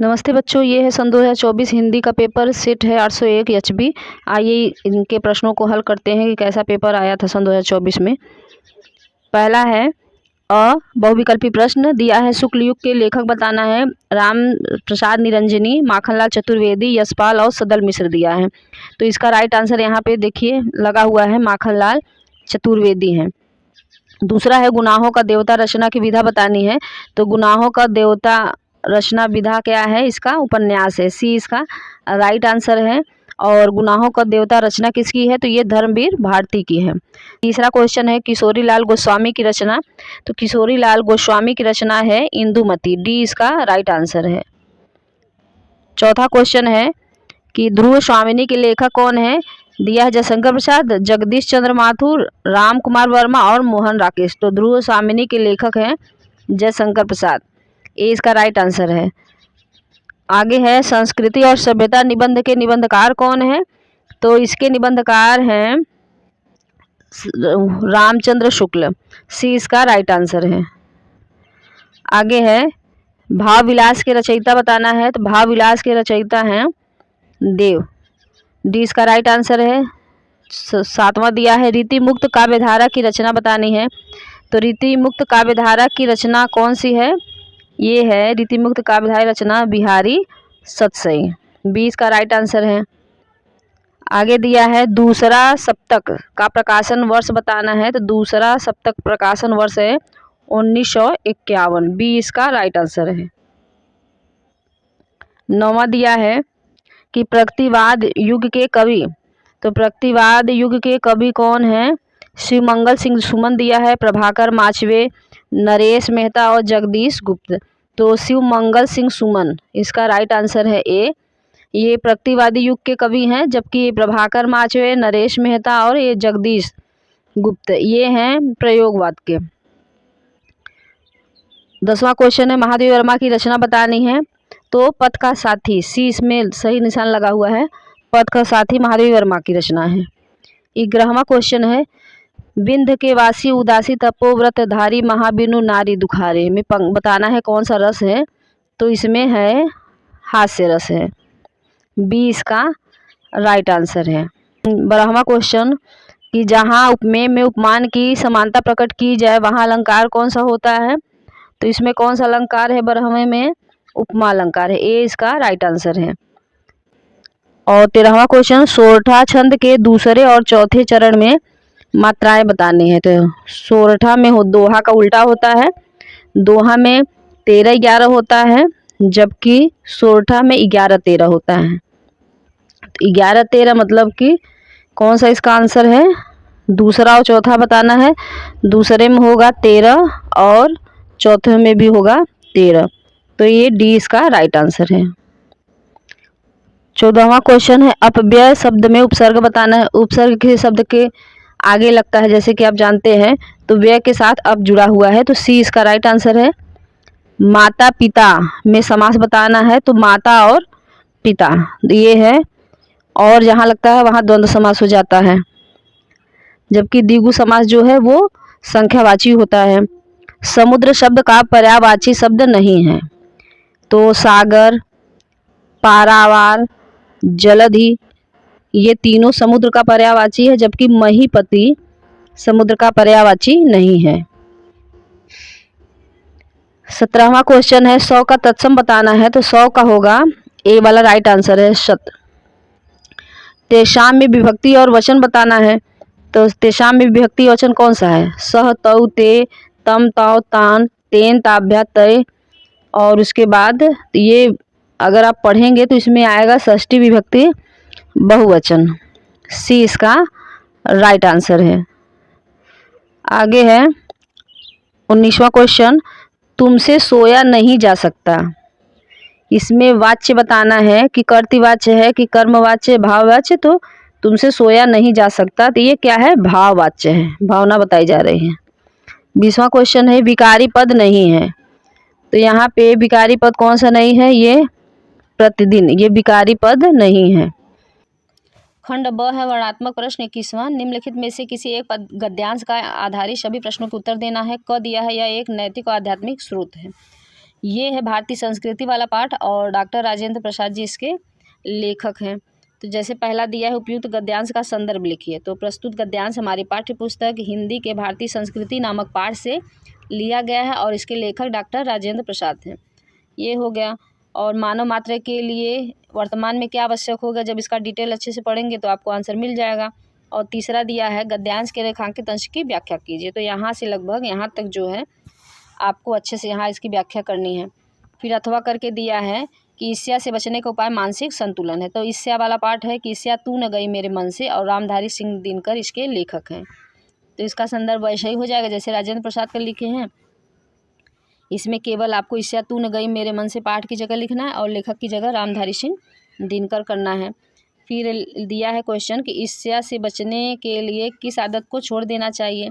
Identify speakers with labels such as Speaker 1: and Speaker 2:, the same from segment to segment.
Speaker 1: नमस्ते बच्चों, ये है सन 2024 हिंदी का पेपर। सेट है 801 एचबी। आइए इनके प्रश्नों को हल करते हैं कि कैसा पेपर आया था सन 2024 में। पहला है बहुविकल्पी प्रश्न दिया है। शुक्ल युग के लेखक बताना है। राम प्रसाद निरंजनी, माखनलाल चतुर्वेदी, यशपाल और सदल मिश्र दिया है। तो इसका राइट आंसर यहाँ पे देखिए लगा हुआ है, माखनलाल चतुर्वेदी है। दूसरा है गुनाहों का देवता रचना की विधा बतानी है। तो गुनाहों का देवता रचना विधा क्या है? इसका उपन्यास है। सी इसका राइट आंसर है। और गुनाहों का देवता रचना किसकी है? तो ये धर्मवीर भारती की है। तीसरा क्वेश्चन है किशोरी लाल गोस्वामी की रचना। तो किशोरी लाल गोस्वामी की रचना है इंदुमती। डी इसका राइट आंसर है। चौथा क्वेश्चन है कि ध्रुव स्वामिनी के लेखक कौन है? दिया है जयशंकर प्रसाद, जगदीश चंद्र माथुर, राम कुमार वर्मा और मोहन राकेश। तो ध्रुव स्वामिनी के लेखक हैं जयशंकर प्रसाद। ये इसका राइट आंसर है। आगे है संस्कृति और सभ्यता निबंध के निबंधकार कौन है? तो इसके निबंधकार हैं रामचंद्र शुक्ल। सी इसका राइट आंसर है। आगे है भाव विलास के रचयिता बताना है। तो भाव विलास के रचयिता हैं देव। डी इसका राइट आंसर है। सातवां दिया है रीति मुक्त काव्यधारा की रचना बतानी है। तो रीति मुक्त काव्यधारा की रचना कौन सी है? ये है रीति मुक्त काव्यधारा रचना बिहारी सतसई। बी इसका राइट आंसर है। आगे दिया है दूसरा सप्तक का प्रकाशन वर्ष बताना है। तो दूसरा सप्तक प्रकाशन वर्ष है 1951। बी इसका राइट आंसर है। नौवां दिया है कि प्रगतिवाद युग के कवि। तो प्रगतिवाद युग के कवि कौन है? शिवमंगल सिंह सुमन दिया है, प्रभाकर माचवे, नरेश मेहता और जगदीश गुप्त। तो शिवमंगल सिंह सुमन इसका राइट आंसर है ए। ये प्रगतिवादी युग के कवि हैं, जबकि प्रभाकर माचवे, नरेश मेहता और ये जगदीश गुप्त ये हैं प्रयोगवाद के। 10वां क्वेश्चन है महादेवी वर्मा की रचना बतानी है। तो पथ का साथी, सी इसमें सही निशान लगा हुआ है। पथ का साथी महादेवी वर्मा की रचना है। 11वां क्वेश्चन है बिंध के वासी उदासी तपोव्रतधारी महाबिनु नारी दुखारे में बताना है कौन सा रस है? तो इसमें है हास्य रस है। बी इसका राइट आंसर है। 12वां क्वेश्चन कि जहाँ उपमेय में उपमान की समानता प्रकट की जाए वहाँ अलंकार कौन सा होता है? तो इसमें कौन सा अलंकार है? 12वें में उपमा अलंकार है। ए इसका राइट आंसर है। और 13वां क्वेश्चन सोरठा छंद के दूसरे और चौथे चरण में मात्राएं बतानी है। तो सोरठा में दोहा का उल्टा होता है। दोहा में 13-11 होता है, जबकि सोरठा में 11-13 होता है। 11-13 मतलब कि कौन सा इसका आंसर है? दूसरा और चौथा बताना है। दूसरे में होगा 13 और चौथे में भी होगा 13। तो ये डी इसका राइट आंसर है। 14वां क्वेश्चन है अपव्यय शब्द में उपसर्ग बताना है। उपसर्ग किसी शब्द के आगे लगता है, जैसे कि आप जानते हैं, तो व्यय के साथ अब जुड़ा हुआ है। तो सी इसका राइट आंसर है। माता पिता में समास बताना है। तो माता और पिता ये है, और जहाँ लगता है वहाँ द्वंद्व समास हो जाता है, जबकि द्विगु समास जो है वो संख्यावाची होता है। समुद्र शब्द का पर्यायवाची शब्द नहीं है। तो सागर, पारावार, जलधि ये तीनों समुद्र का पर्यायवाची है, जबकि महीपति समुद्र का पर्यायवाची नहीं है। 17वां क्वेश्चन है 100 का तत्सम बताना है। तो 100 का होगा ए वाला राइट आंसर है शत। तेषाम में विभक्ति और वचन बताना है। तो तेषाम में विभक्ति वचन कौन सा है? सह, तौ, ते, तम, तौ, तान, तेन, ताभ्या, तय। और उसके बाद ये अगर आप पढ़ेंगे तो इसमें आएगा षष्ठी विभक्ति बहुवचन। सी इसका राइट आंसर है। आगे है 19वां क्वेश्चन तुमसे सोया नहीं जा सकता। इसमें वाच्य बताना है कि कर्तृवाच्य है कि कर्मवाच्य, भाववाच्य। तो तुमसे सोया नहीं जा सकता, तो ये क्या है? भाववाच्य है, भावना बताई जा रही है। 20वां क्वेश्चन है विकारी पद नहीं है। तो यहाँ पे विकारी पद कौन सा नहीं है? ये प्रतिदिन, ये विकारी पद नहीं है। खंड ब है वर्णात्मक प्रश्न 21वां। निम्नलिखित में से किसी एक गद्यांश का आधारित सभी प्रश्नों के उत्तर देना है। क दिया है यह एक नैतिक और आध्यात्मिक स्रोत है। ये है भारतीय संस्कृति वाला पाठ और डॉक्टर राजेंद्र प्रसाद जी इसके लेखक हैं। तो जैसे पहला दिया है उपयुक्त गद्यांश का संदर्भ लिखिए। तो प्रस्तुत गद्यांश हमारी पाठ्य पुस्तक हिंदी के भारतीय संस्कृति नामक पाठ से लिया गया है और इसके लेखक डॉक्टर राजेंद्र प्रसाद हैं। ये हो गया। और मानव मात्रा के लिए वर्तमान में क्या आवश्यक होगा, जब इसका डिटेल अच्छे से पढ़ेंगे तो आपको आंसर मिल जाएगा। और तीसरा दिया है गद्यांश के रेखांकित अंश की व्याख्या कीजिए। तो यहाँ से लगभग यहाँ तक जो है आपको अच्छे से यहाँ इसकी व्याख्या करनी है। फिर अथवा करके दिया है कि ईर्ष्या से बचने का उपाय मानसिक संतुलन है। तो ईर्ष्या वाला पाठ है कि ईर्ष्या तू न गई मेरे मन से और रामधारी सिंह दिनकर इसके लेखक हैं। तो इसका संदर्भ वैसा ही हो जाएगा जैसे राजेंद्र प्रसाद कर लिखे हैं। इसमें केवल आपको ईर्ष्या तू न गई मेरे मन से पाठ की जगह लिखना है और लेखक की जगह रामधारी सिंह दिनकर करना है। फिर दिया है क्वेश्चन कि ईर्ष्या से बचने के लिए किस आदत को छोड़ देना चाहिए।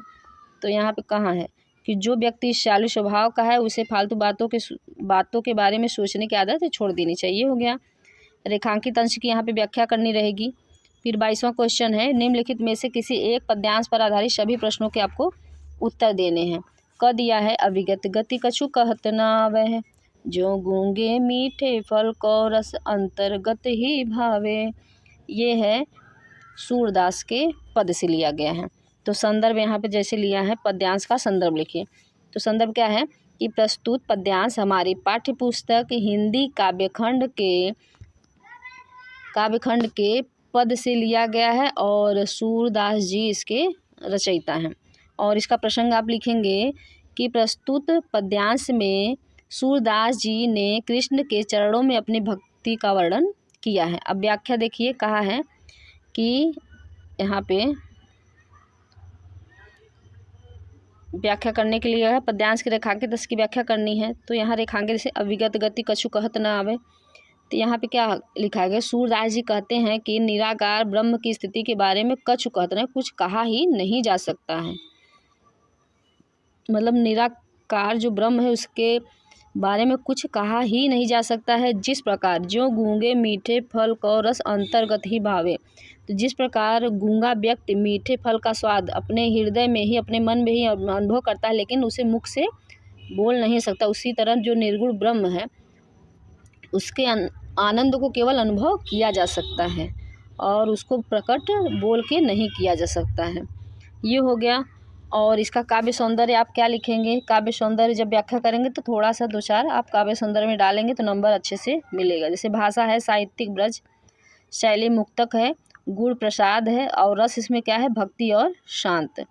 Speaker 1: तो यहाँ पे कहाँ है कि जो व्यक्ति ईर्ष्यालु स्वभाव का है उसे फालतू बातों के बारे में सोचने की आदत छोड़ देनी चाहिए। हो गया। रेखांकित अंश की यहाँ पे व्याख्या करनी रहेगी। फिर 22वां क्वेश्चन है निम्नलिखित में से किसी एक पद्यांश पर आधारित सभी प्रश्नों के आपको उत्तर देने हैं। क दिया है अविगत गति कछु कहत न आवे, जो गूंगे मीठे फल को रस अंतर्गत ही भावे। ये है सूरदास के पद से लिया गया है। तो संदर्भ यहाँ पे जैसे लिया है पद्यांश का संदर्भ लिखिए। तो संदर्भ क्या है कि प्रस्तुत पद्यांश हमारी पाठ्य पुस्तक हिंदी काव्यखंड के पद से लिया गया है और सूरदास जी इसके रचयिता हैं। और इसका प्रसंग आप लिखेंगे कि प्रस्तुत पद्यांश में सूरदास जी ने कृष्ण के चरणों में अपनी भक्ति का वर्णन किया है। अब व्याख्या देखिए, कहा है कि यहाँ पे व्याख्या करने के लिए है पद्यांश के रेखांकित अंश की व्याख्या करनी है। तो यहाँ रेखांकित जैसे अविगत गति कछु कहत न आवे। तो यहाँ पे क्या लिखा गया, सूरदास जी कहते हैं कि निराकार ब्रह्म की स्थिति के बारे में कछु कहत न, कुछ कहा ही नहीं जा सकता है। मतलब निराकार जो ब्रह्म है उसके बारे में कुछ कहा ही नहीं जा सकता है। जिस प्रकार जो गूंगे मीठे फल को रस अंतर्गत ही भावे। तो जिस प्रकार गूंगा व्यक्ति मीठे फल का स्वाद अपने हृदय में ही, अपने मन में ही अनुभव करता है लेकिन उसे मुख से बोल नहीं सकता, उसी तरह जो निर्गुण ब्रह्म है उसके आनंद को केवल अनुभव किया जा सकता है और उसको प्रकट बोल के नहीं किया जा सकता है। ये हो गया। और इसका काव्य सौंदर्य आप क्या लिखेंगे, काव्य सौंदर्य जब व्याख्या करेंगे तो थोड़ा सा 2-4 आप काव्य सौंदर्य में डालेंगे तो नंबर अच्छे से मिलेगा। जैसे भाषा है साहित्यिक ब्रज, शैली मुक्तक है, गुण प्रसाद है और रस इसमें क्या है भक्ति और शांत,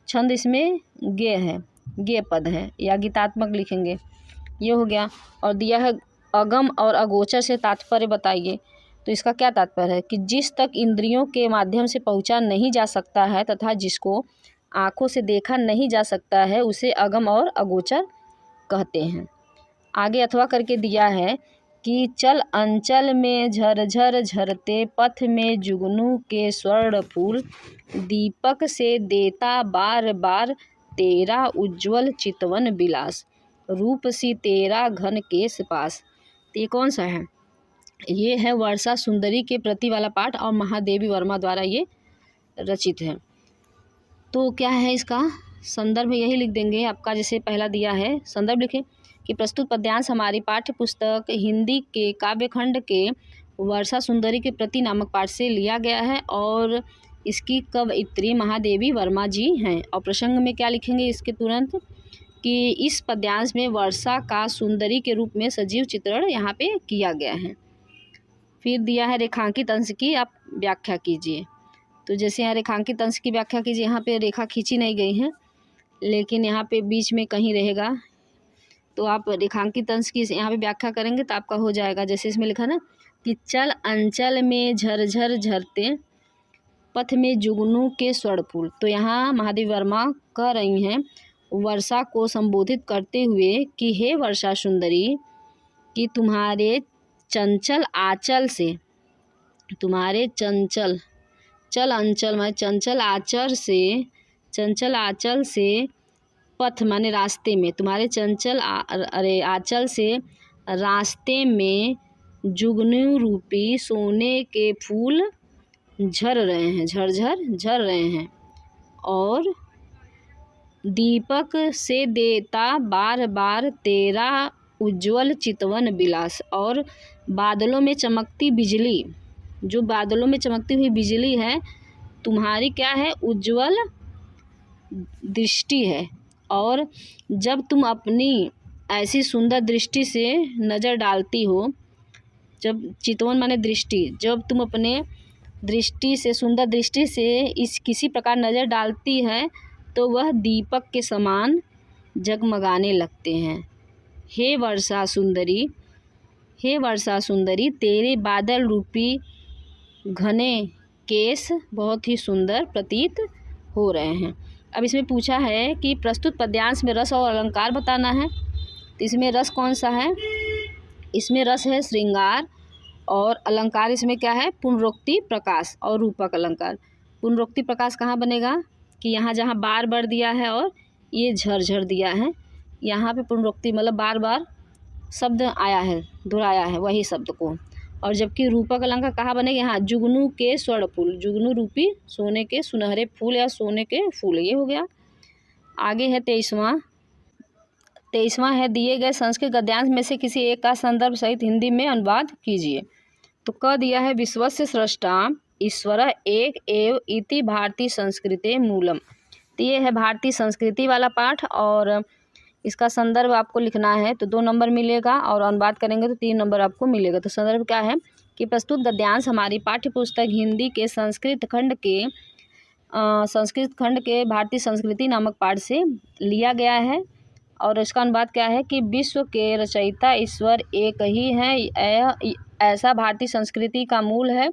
Speaker 1: छंद इसमें गे है, गे पद है या गीतात्मक लिखेंगे। ये हो गया। और दिया है अगम और अगोचर से तात्पर्य बताइए। तो इसका क्या तात्पर्य है कि जिस तक इंद्रियों के माध्यम से पहुंचा नहीं जा सकता है तथा जिसको आँखों से देखा नहीं जा सकता है उसे अगम और अगोचर कहते हैं। आगे अथवा करके दिया है कि चल अंचल में झरझर झरते पथ में जुगनू के स्वर्ण फूल, दीपक से देता बार बार तेरा उज्ज्वल चितवन विलास, रूप सी तेरा घन केस पास। तो ये कौन सा है, ये है वर्षा सुंदरी के प्रति वाला पाठ और महादेवी वर्मा द्वारा ये रचित है। तो क्या है इसका संदर्भ, यही लिख देंगे आपका जैसे पहला दिया है संदर्भ लिखें कि प्रस्तुत पद्यांश हमारी पाठ्य पुस्तक हिंदी के काव्यखंड के वर्षा सुंदरी के प्रति नामक पाठ से लिया गया है और इसकी कवयित्री महादेवी वर्मा जी हैं। और प्रसंग में क्या लिखेंगे इसके तुरंत कि इस पद्यांश में वर्षा का सुंदरी के रूप में सजीव चित्रण यहाँ पे किया गया है। फिर दिया है रेखांकित अंश की आप व्याख्या कीजिए। तो जैसे यहाँ रेखांकित अंश की व्याख्या कीजिए, यहाँ पे रेखा खींची नहीं गई है लेकिन यहाँ पे बीच में कहीं रहेगा तो आप रेखांकित अंश की यहाँ पे व्याख्या करेंगे तो आपका हो जाएगा। जैसे इसमें लिखा ना कि चल अंचल में झरझर झरते पथ में जुगनू के स्वर्ण फूल। तो यहाँ महादेवी वर्मा कह रही हैं वर्षा को संबोधित करते हुए कि हे वर्षा सुंदरी, कि तुम्हारे चंचल आंचल से, तुम्हारे चंचल अंचल माने चंचल आंचल से पथ माने रास्ते में, तुम्हारे चंचल आंचल से रास्ते में जुगनू रूपी सोने के फूल झर रहे हैं, झरझर झर रहे हैं और दीपक से देता बार बार तेरा उज्ज्वल चितवन बिलास। और बादलों में चमकती बिजली, जो बादलों में चमकती हुई बिजली है तुम्हारी क्या है, उज्ज्वल दृष्टि है। और जब तुम अपनी ऐसी सुंदर दृष्टि से नज़र डालती हो, जब चितवन माने दृष्टि, जब तुम अपने दृष्टि से, सुंदर दृष्टि से इस किसी प्रकार नज़र डालती है तो वह दीपक के समान जगमगाने लगते हैं। हे वर्षा सुंदरी, हे वर्षा सुंदरी, तेरे बादल रूपी घने केस बहुत ही सुंदर प्रतीत हो रहे हैं। अब इसमें पूछा है कि प्रस्तुत पद्यांश में रस और अलंकार बताना है। तो इसमें रस कौन सा है, इसमें रस है श्रृंगार, और अलंकार इसमें क्या है, पुनरोक्ति प्रकाश और रूपक अलंकार। पुनरोक्ति प्रकाश कहाँ बनेगा कि यहाँ जहाँ बार बार दिया है और ये झरझर दिया है, यहाँ पे पुनरोक्ति मतलब बार बार शब्द आया है, दोहराया है वही शब्द को। और जबकि रूपक अलंकार कहाँ बनेगा, यहाँ जुगनू के स्वर्ण फूल, जुगनू रूपी सोने के सुनहरे फूल या सोने के फूल, ये हो गया। आगे है 23वां है दिए गए संस्कृत गद्यांश में से किसी एक का संदर्भ सहित हिंदी में अनुवाद कीजिए। तो क दिया है विश्वस्य स्रष्टा ईश्वर एक एव इति भारतीय संस्कृते मूलम। तो ये है भारतीय संस्कृति वाला पाठ और इसका संदर्भ आपको लिखना है तो 2 नंबर मिलेगा और अनुवाद करेंगे तो 3 नंबर आपको मिलेगा। तो संदर्भ क्या है कि प्रस्तुत गद्यांश हमारी पाठ्य पुस्तक हिंदी के संस्कृत खंड के भारतीय संस्कृति नामक पाठ से लिया गया है। और इसका अनुवाद क्या है कि विश्व के रचयिता ईश्वर एक ही है, ऐसा भारतीय संस्कृति का मूल है।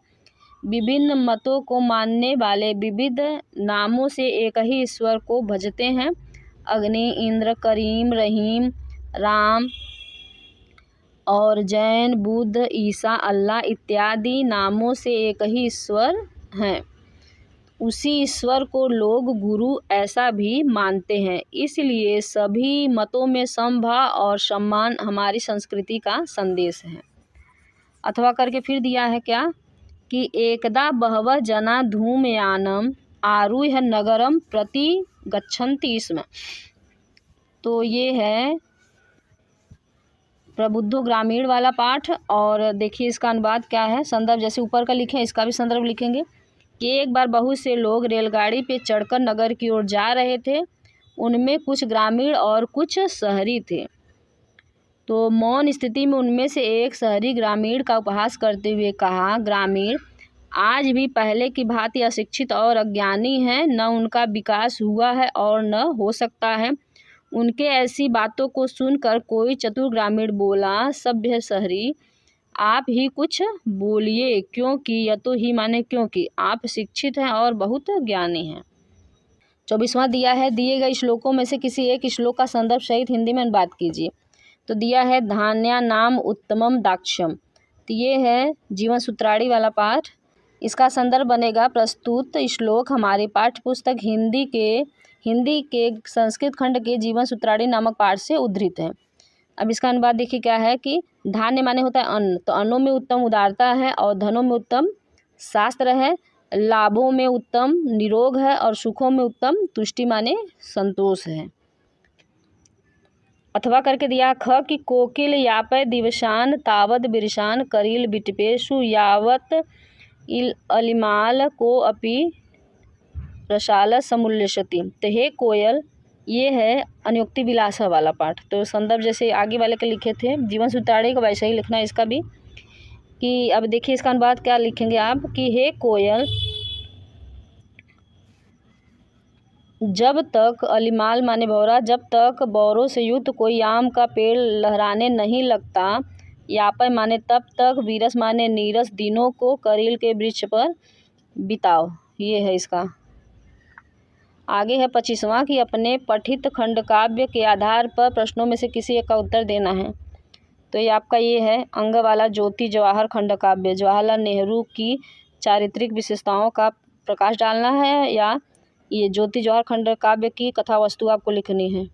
Speaker 1: विभिन्न मतों को मानने वाले विविध नामों से एक ही ईश्वर को भजते हैं। अग्नि, इंद्र, करीम, रहीम, राम और जैन, बुद्ध, ईसा, अल्लाह इत्यादि नामों से एक ही ईश्वर हैं। उसी ईश्वर को लोग गुरु ऐसा भी मानते हैं। इसलिए सभी मतों में समभाव और सम्मान हमारी संस्कृति का संदेश है। अथवा करके फिर दिया है क्या कि एकदा बहवः जना धूमयानम आरुह्य नगरम प्रति गच्छन्ति स्म। तो ये है प्रबुद्धो ग्रामीण वाला पाठ। और देखिए इसका अनुवाद क्या है, संदर्भ जैसे ऊपर का लिखे इसका भी संदर्भ लिखेंगे कि एक बार बहुत से लोग रेलगाड़ी पे चढ़कर नगर की ओर जा रहे थे। उनमें कुछ ग्रामीण और कुछ शहरी थे। तो मौन स्थिति में उनमें से एक शहरी ग्रामीण का उपहास करते हुए कहा, ग्रामीण आज भी पहले की भांति अशिक्षित और अज्ञानी हैं, न उनका विकास हुआ है और न हो सकता है। उनके ऐसी बातों को सुनकर कोई चतुर ग्रामीण बोला, सभ्य शहरी आप ही कुछ बोलिए, क्योंकि यह तो ही माने क्योंकि आप शिक्षित हैं और बहुत ज्ञानी हैं। 24वां दिया है दिए गए श्लोकों में से किसी एक श्लोक का संदर्भ सहित हिंदी में अनुवाद कीजिए। तो दिया है धान्या नाम उत्तमम दाक्ष्यम। तो ये है जीवन सूत्राणी वाला पाठ। इसका संदर्भ बनेगा प्रस्तुत श्लोक हमारी पाठ्य पुस्तक हिंदी के संस्कृत खंड के जीवन सूत्राणी नामक पाठ से उद्धृत है। अब इसका अनुवाद देखिए क्या है कि धान्य माने होता है अन्न, तो अन्नों में उत्तम उदारता है और धनों में उत्तम शास्त्र है, लाभों में उत्तम निरोग है और सुखों में उत्तम तुष्टि माने संतोष है। अथवा करके दिया ख कि कोकिल यापय दिवसान तावद बिरसान करील बिटपेशु यावत इल अलिमाल को अपि रसाल समूल्यशति। तो हे कोयल, ये है अनुक्ति विलासा वाला पाठ। तो संदर्भ जैसे आगे वाले के लिखे थे जीवन सूत्राणी को वैसे ही लिखना है इसका भी। कि अब देखिए इसका अनुवाद क्या लिखेंगे आप कि हे कोयल, जब तक अलिमाल माने भौरा, जब तक बौरों से युक्त कोई आम का पेड़ लहराने नहीं लगता, यापय माने तब तक, वीरस माने नीरस दिनों को करील के वृक्ष पर बिताओ। ये है इसका। आगे है 25वां कि अपने पठित खंड काव्य के आधार पर प्रश्नों में से किसी एक का उत्तर देना है। तो ये आपका ये है अंग वाला ज्योति जवाहर खंड काव्य, जवाहरलाल नेहरू की चारित्रिक विशेषताओं का प्रकाश डालना है, या ये ज्योति जवाहर खंड काव्य की कथा वस्तु आपको लिखनी है।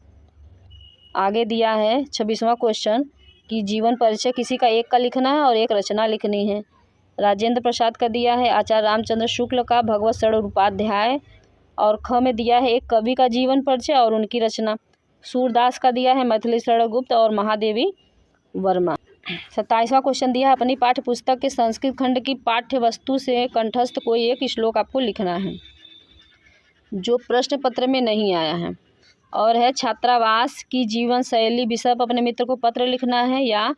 Speaker 1: आगे दिया है 26वां क्वेश्चन कि जीवन परिचय किसी का एक का लिखना है और एक रचना लिखनी है। राजेंद्र प्रसाद का दिया है आचार्य रामचंद्र शुक्ल का भगवत स्वरूप उपाध्याय, और ख में दिया है एक कवि का जीवन परिचय और उनकी रचना। सूरदास का दिया है मैथिली शरण गुप्त और महादेवी वर्मा। 27वां क्वेश्चन दिया है, अपनी पाठ्य पुस्तक के संस्कृत खंड की पाठ्य वस्तु से कंठस्थ कोई एक श्लोक आपको लिखना है जो प्रश्न पत्र में नहीं आया है, और है छात्रावास की जीवन शैली विषय पर अपने मित्र को पत्र लिखना है, या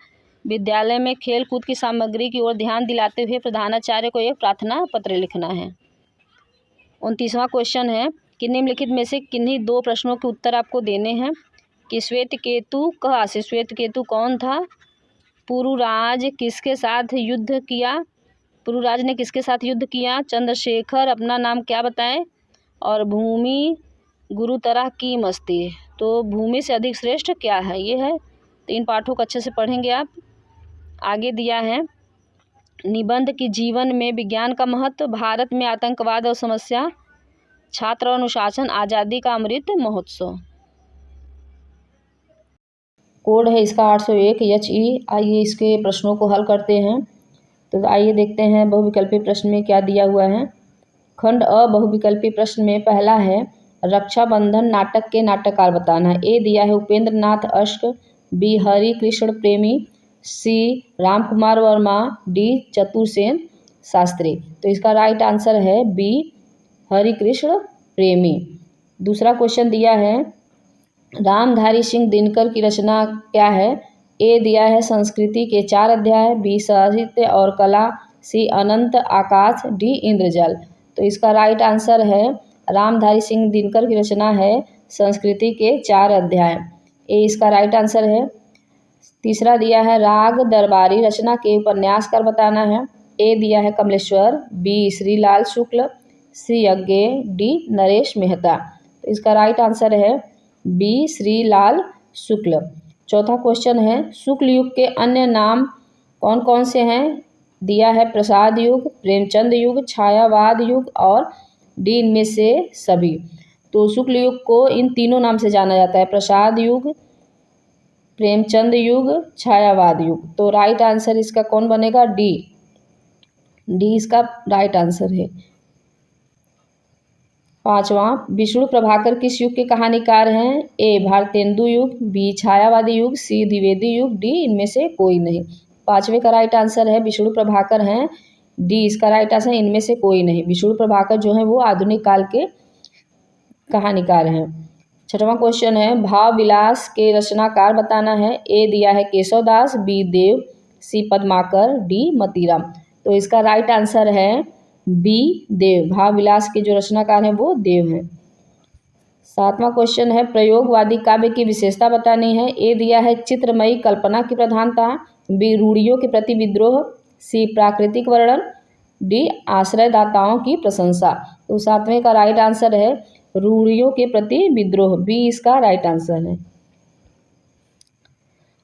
Speaker 1: विद्यालय में खेल कूद की सामग्री की ओर ध्यान दिलाते हुए प्रधानाचार्य को एक प्रार्थना पत्र लिखना है। 29वां क्वेश्चन है कि निम्नलिखित में से किन्हीं दो प्रश्नों के उत्तर आपको देने हैं कि श्वेत केतु कहाँ से, श्वेत केतु कौन था, पुरुराज किसके साथ युद्ध किया, पुरुराज ने किसके साथ युद्ध किया, चंद्रशेखर अपना नाम क्या बताएं, और भूमि गुरुतरा की मस्ती, तो भूमि से अधिक श्रेष्ठ क्या है, ये है। तो इन पाठों को अच्छे से पढ़ेंगे आप। आगे दिया है निबंध की जीवन में विज्ञान का महत्व, भारत में आतंकवाद और समस्या, छात्र और अनुशासन, आज़ादी का अमृत महोत्सव। कोड है इसका 801 HE। आइए इसके प्रश्नों को हल करते हैं। तो आइए देखते हैं बहुविकल्पी प्रश्न में क्या दिया हुआ है। खंड अ बहुविकल्पी प्रश्न में पहला है रक्षाबंधन नाटक के नाटककार बताना है। ए दिया है उपेंद्र नाथ अश्क, बी हरि कृष्ण प्रेमी, सी रामकुमार वर्मा, डी चतुर्सेन शास्त्री। तो इसका राइट आंसर है बी हरि कृष्ण प्रेमी। दूसरा क्वेश्चन दिया है रामधारी सिंह दिनकर की रचना क्या है। ए दिया है संस्कृति के 4 अध्याय, बी साहित्य और कला, सी अनंत आकाश, डी इंद्रजाल। तो इसका राइट आंसर है रामधारी सिंह दिनकर की रचना है संस्कृति के 4 अध्याय। ए इसका राइट आंसर है। तीसरा दिया है राग दरबारी रचना के उपन्यासकार बताना है। ए दिया है कमलेश्वर, बी श्रीलाल शुक्ल, सी यज्ञ, डी नरेश मेहता। तो इसका राइट आंसर है बी श्रीलाल शुक्ल। चौथा क्वेश्चन है शुक्ल युग के अन्य नाम कौन कौन से हैं। दिया है प्रसाद युग, प्रेमचंद युग, छायावाद युग और डी इनमें से सभी। तो शुक्ल युग को इन तीनों नाम से जाना जाता है, प्रसाद युग, प्रेमचंद युग, छायावाद युग। तो राइट आंसर इसका कौन बनेगा, डी। डी इसका राइट आंसर है। पांचवा विष्णु प्रभाकर किस युग के कहानीकार हैं। ए भारतेंदु युग, बी छायावादी युग, सी द्विवेदी युग, डी इनमें से कोई नहीं। पांचवे का राइट आंसर है विष्णु प्रभाकर हैं, डी इसका राइट आंसर है इनमें से कोई नहीं। विष्णु प्रभाकर जो है वो आधुनिक काल के कहानीकार हैं। छठवां क्वेश्चन है भाव विलास के रचनाकार बताना है। ए दिया है केशवदास, बी देव, सी पद्माकर, डी मतीराम। तो इसका राइट आंसर है बी देव। भाव विलास के जो रचनाकार हैं वो देव हैं। सातवां क्वेश्चन है प्रयोगवादी काव्य की विशेषता बतानी है। ए दिया है चित्रमयी कल्पना की प्रधानता, बी रूढ़ियों के प्रति विद्रोह, सी प्राकृतिक वर्णन, डी आश्रयदाताओं की प्रशंसा। तो सातवें का राइट आंसर है रूढ़ियों के प्रति विद्रोह, बी इसका राइट आंसर है।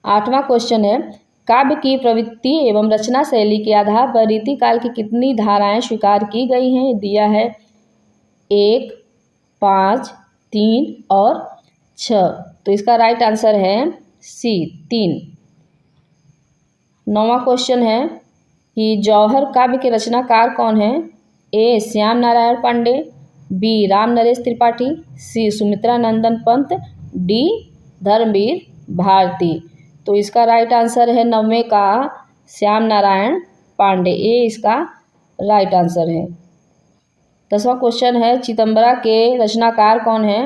Speaker 1: आठवां क्वेश्चन है काव्य की प्रवृत्ति एवं रचना शैली के आधार पर रीतिकाल की कितनी धाराएं स्वीकार की गई हैं। दिया है 1, 5, 3 और 6। तो इसका राइट आंसर है सी 3। नौवां क्वेश्चन है कि जौहर काव्य के रचनाकार कौन है। ए श्याम नारायण पांडे, बी राम नरेश त्रिपाठी, सी सुमित्रा नंदन पंत, डी धर्मवीर भारती। तो इसका राइट आंसर है 9वें का श्याम नारायण पांडे। ए इसका राइट आंसर है। 10वां क्वेश्चन है चिदंबरा के रचनाकार कौन है।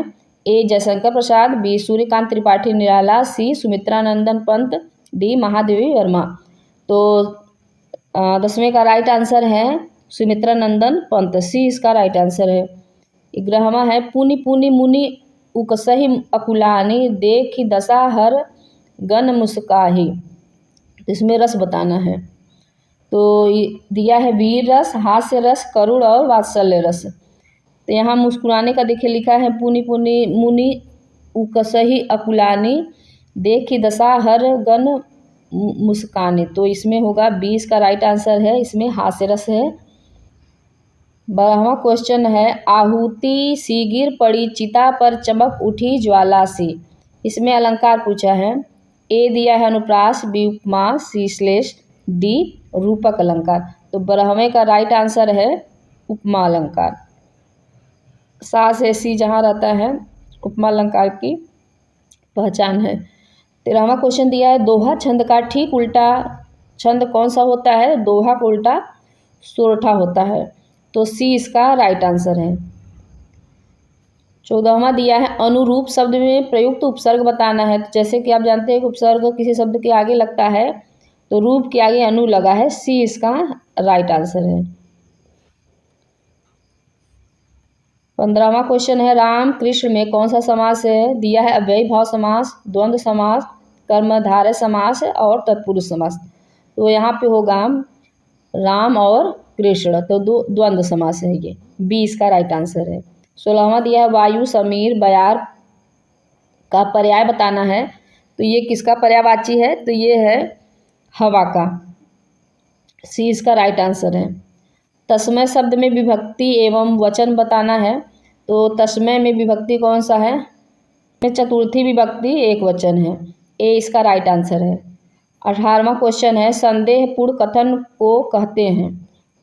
Speaker 1: ए जयशंकर प्रसाद, बी सूर्यकांत त्रिपाठी निराला, सी सुमित्रा नंदन पंत, डी महादेवी वर्मा। तो 10वें का राइट आंसर है सुमित्रा नंदन पंत, सी इसका राइट आंसर है। 11वां है पुनि पुनि मुनि उकसहि अकुलानी, देखि दशा हर गन मुस्काही। इसमें रस बताना है। तो दिया है वीर रस, हास्य रस, करुण और वात्सल्य रस। तो यहाँ मुस्कुराने का देखिए लिखा है पुनि पुनि मुनि उकसहि अकुलानी, देखि दशा हर गन मुस्कानी। तो इसमें होगा 20 का राइट आंसर है, इसमें हास्य रस है। 12वां क्वेश्चन है आहुति सी गिर पड़ी चिता पर चमक उठी ज्वाला सी। इसमें अलंकार पूछा है। ए दिया है अनुप्रास, बी उपमा, सी श्लेष, डी रूपक अलंकार। तो 12वें का राइट आंसर है उपमा अलंकार। सा से सी जहाँ रहता है उपमा अलंकार की पहचान है। 13वां क्वेश्चन दिया है, दोहा छंद का ठीक उल्टा छंद कौन सा होता है? दोहा का उल्टा सोरठा होता है, तो सी इसका राइट आंसर है। 14वां दिया है, अनुरूप शब्द में प्रयुक्त उपसर्ग बताना है। तो जैसे कि आप जानते हैं कि उपसर्ग किसी शब्द के आगे लगता है, तो रूप के आगे अनु लगा है, सी इसका राइट आंसर है। 15वां क्वेश्चन है, राम कृष्ण में कौन सा समास है? दिया है अव्ययी भाव समास, द्वंद्व समास, कर्मधारय समास और तत्पुरुष समास। तो यहाँ पे होगा राम और कृष्ण, तो द्वंद्व समास है, ये बी इसका राइट आंसर है। 16वां दिया है, वायु समीर बयार का पर्याय बताना है। तो ये किसका पर्यायवाची है? तो ये है हवा का, सी इसका राइट आंसर है। तस्मय शब्द में विभक्ति एवं वचन बताना है। तो तस्मय में विभक्ति कौन सा है? चतुर्थी विभक्ति एक वचन है, ए इसका राइट आंसर है। 18वां क्वेश्चन है, संदेहपूर्ण कथन को कहते हैं।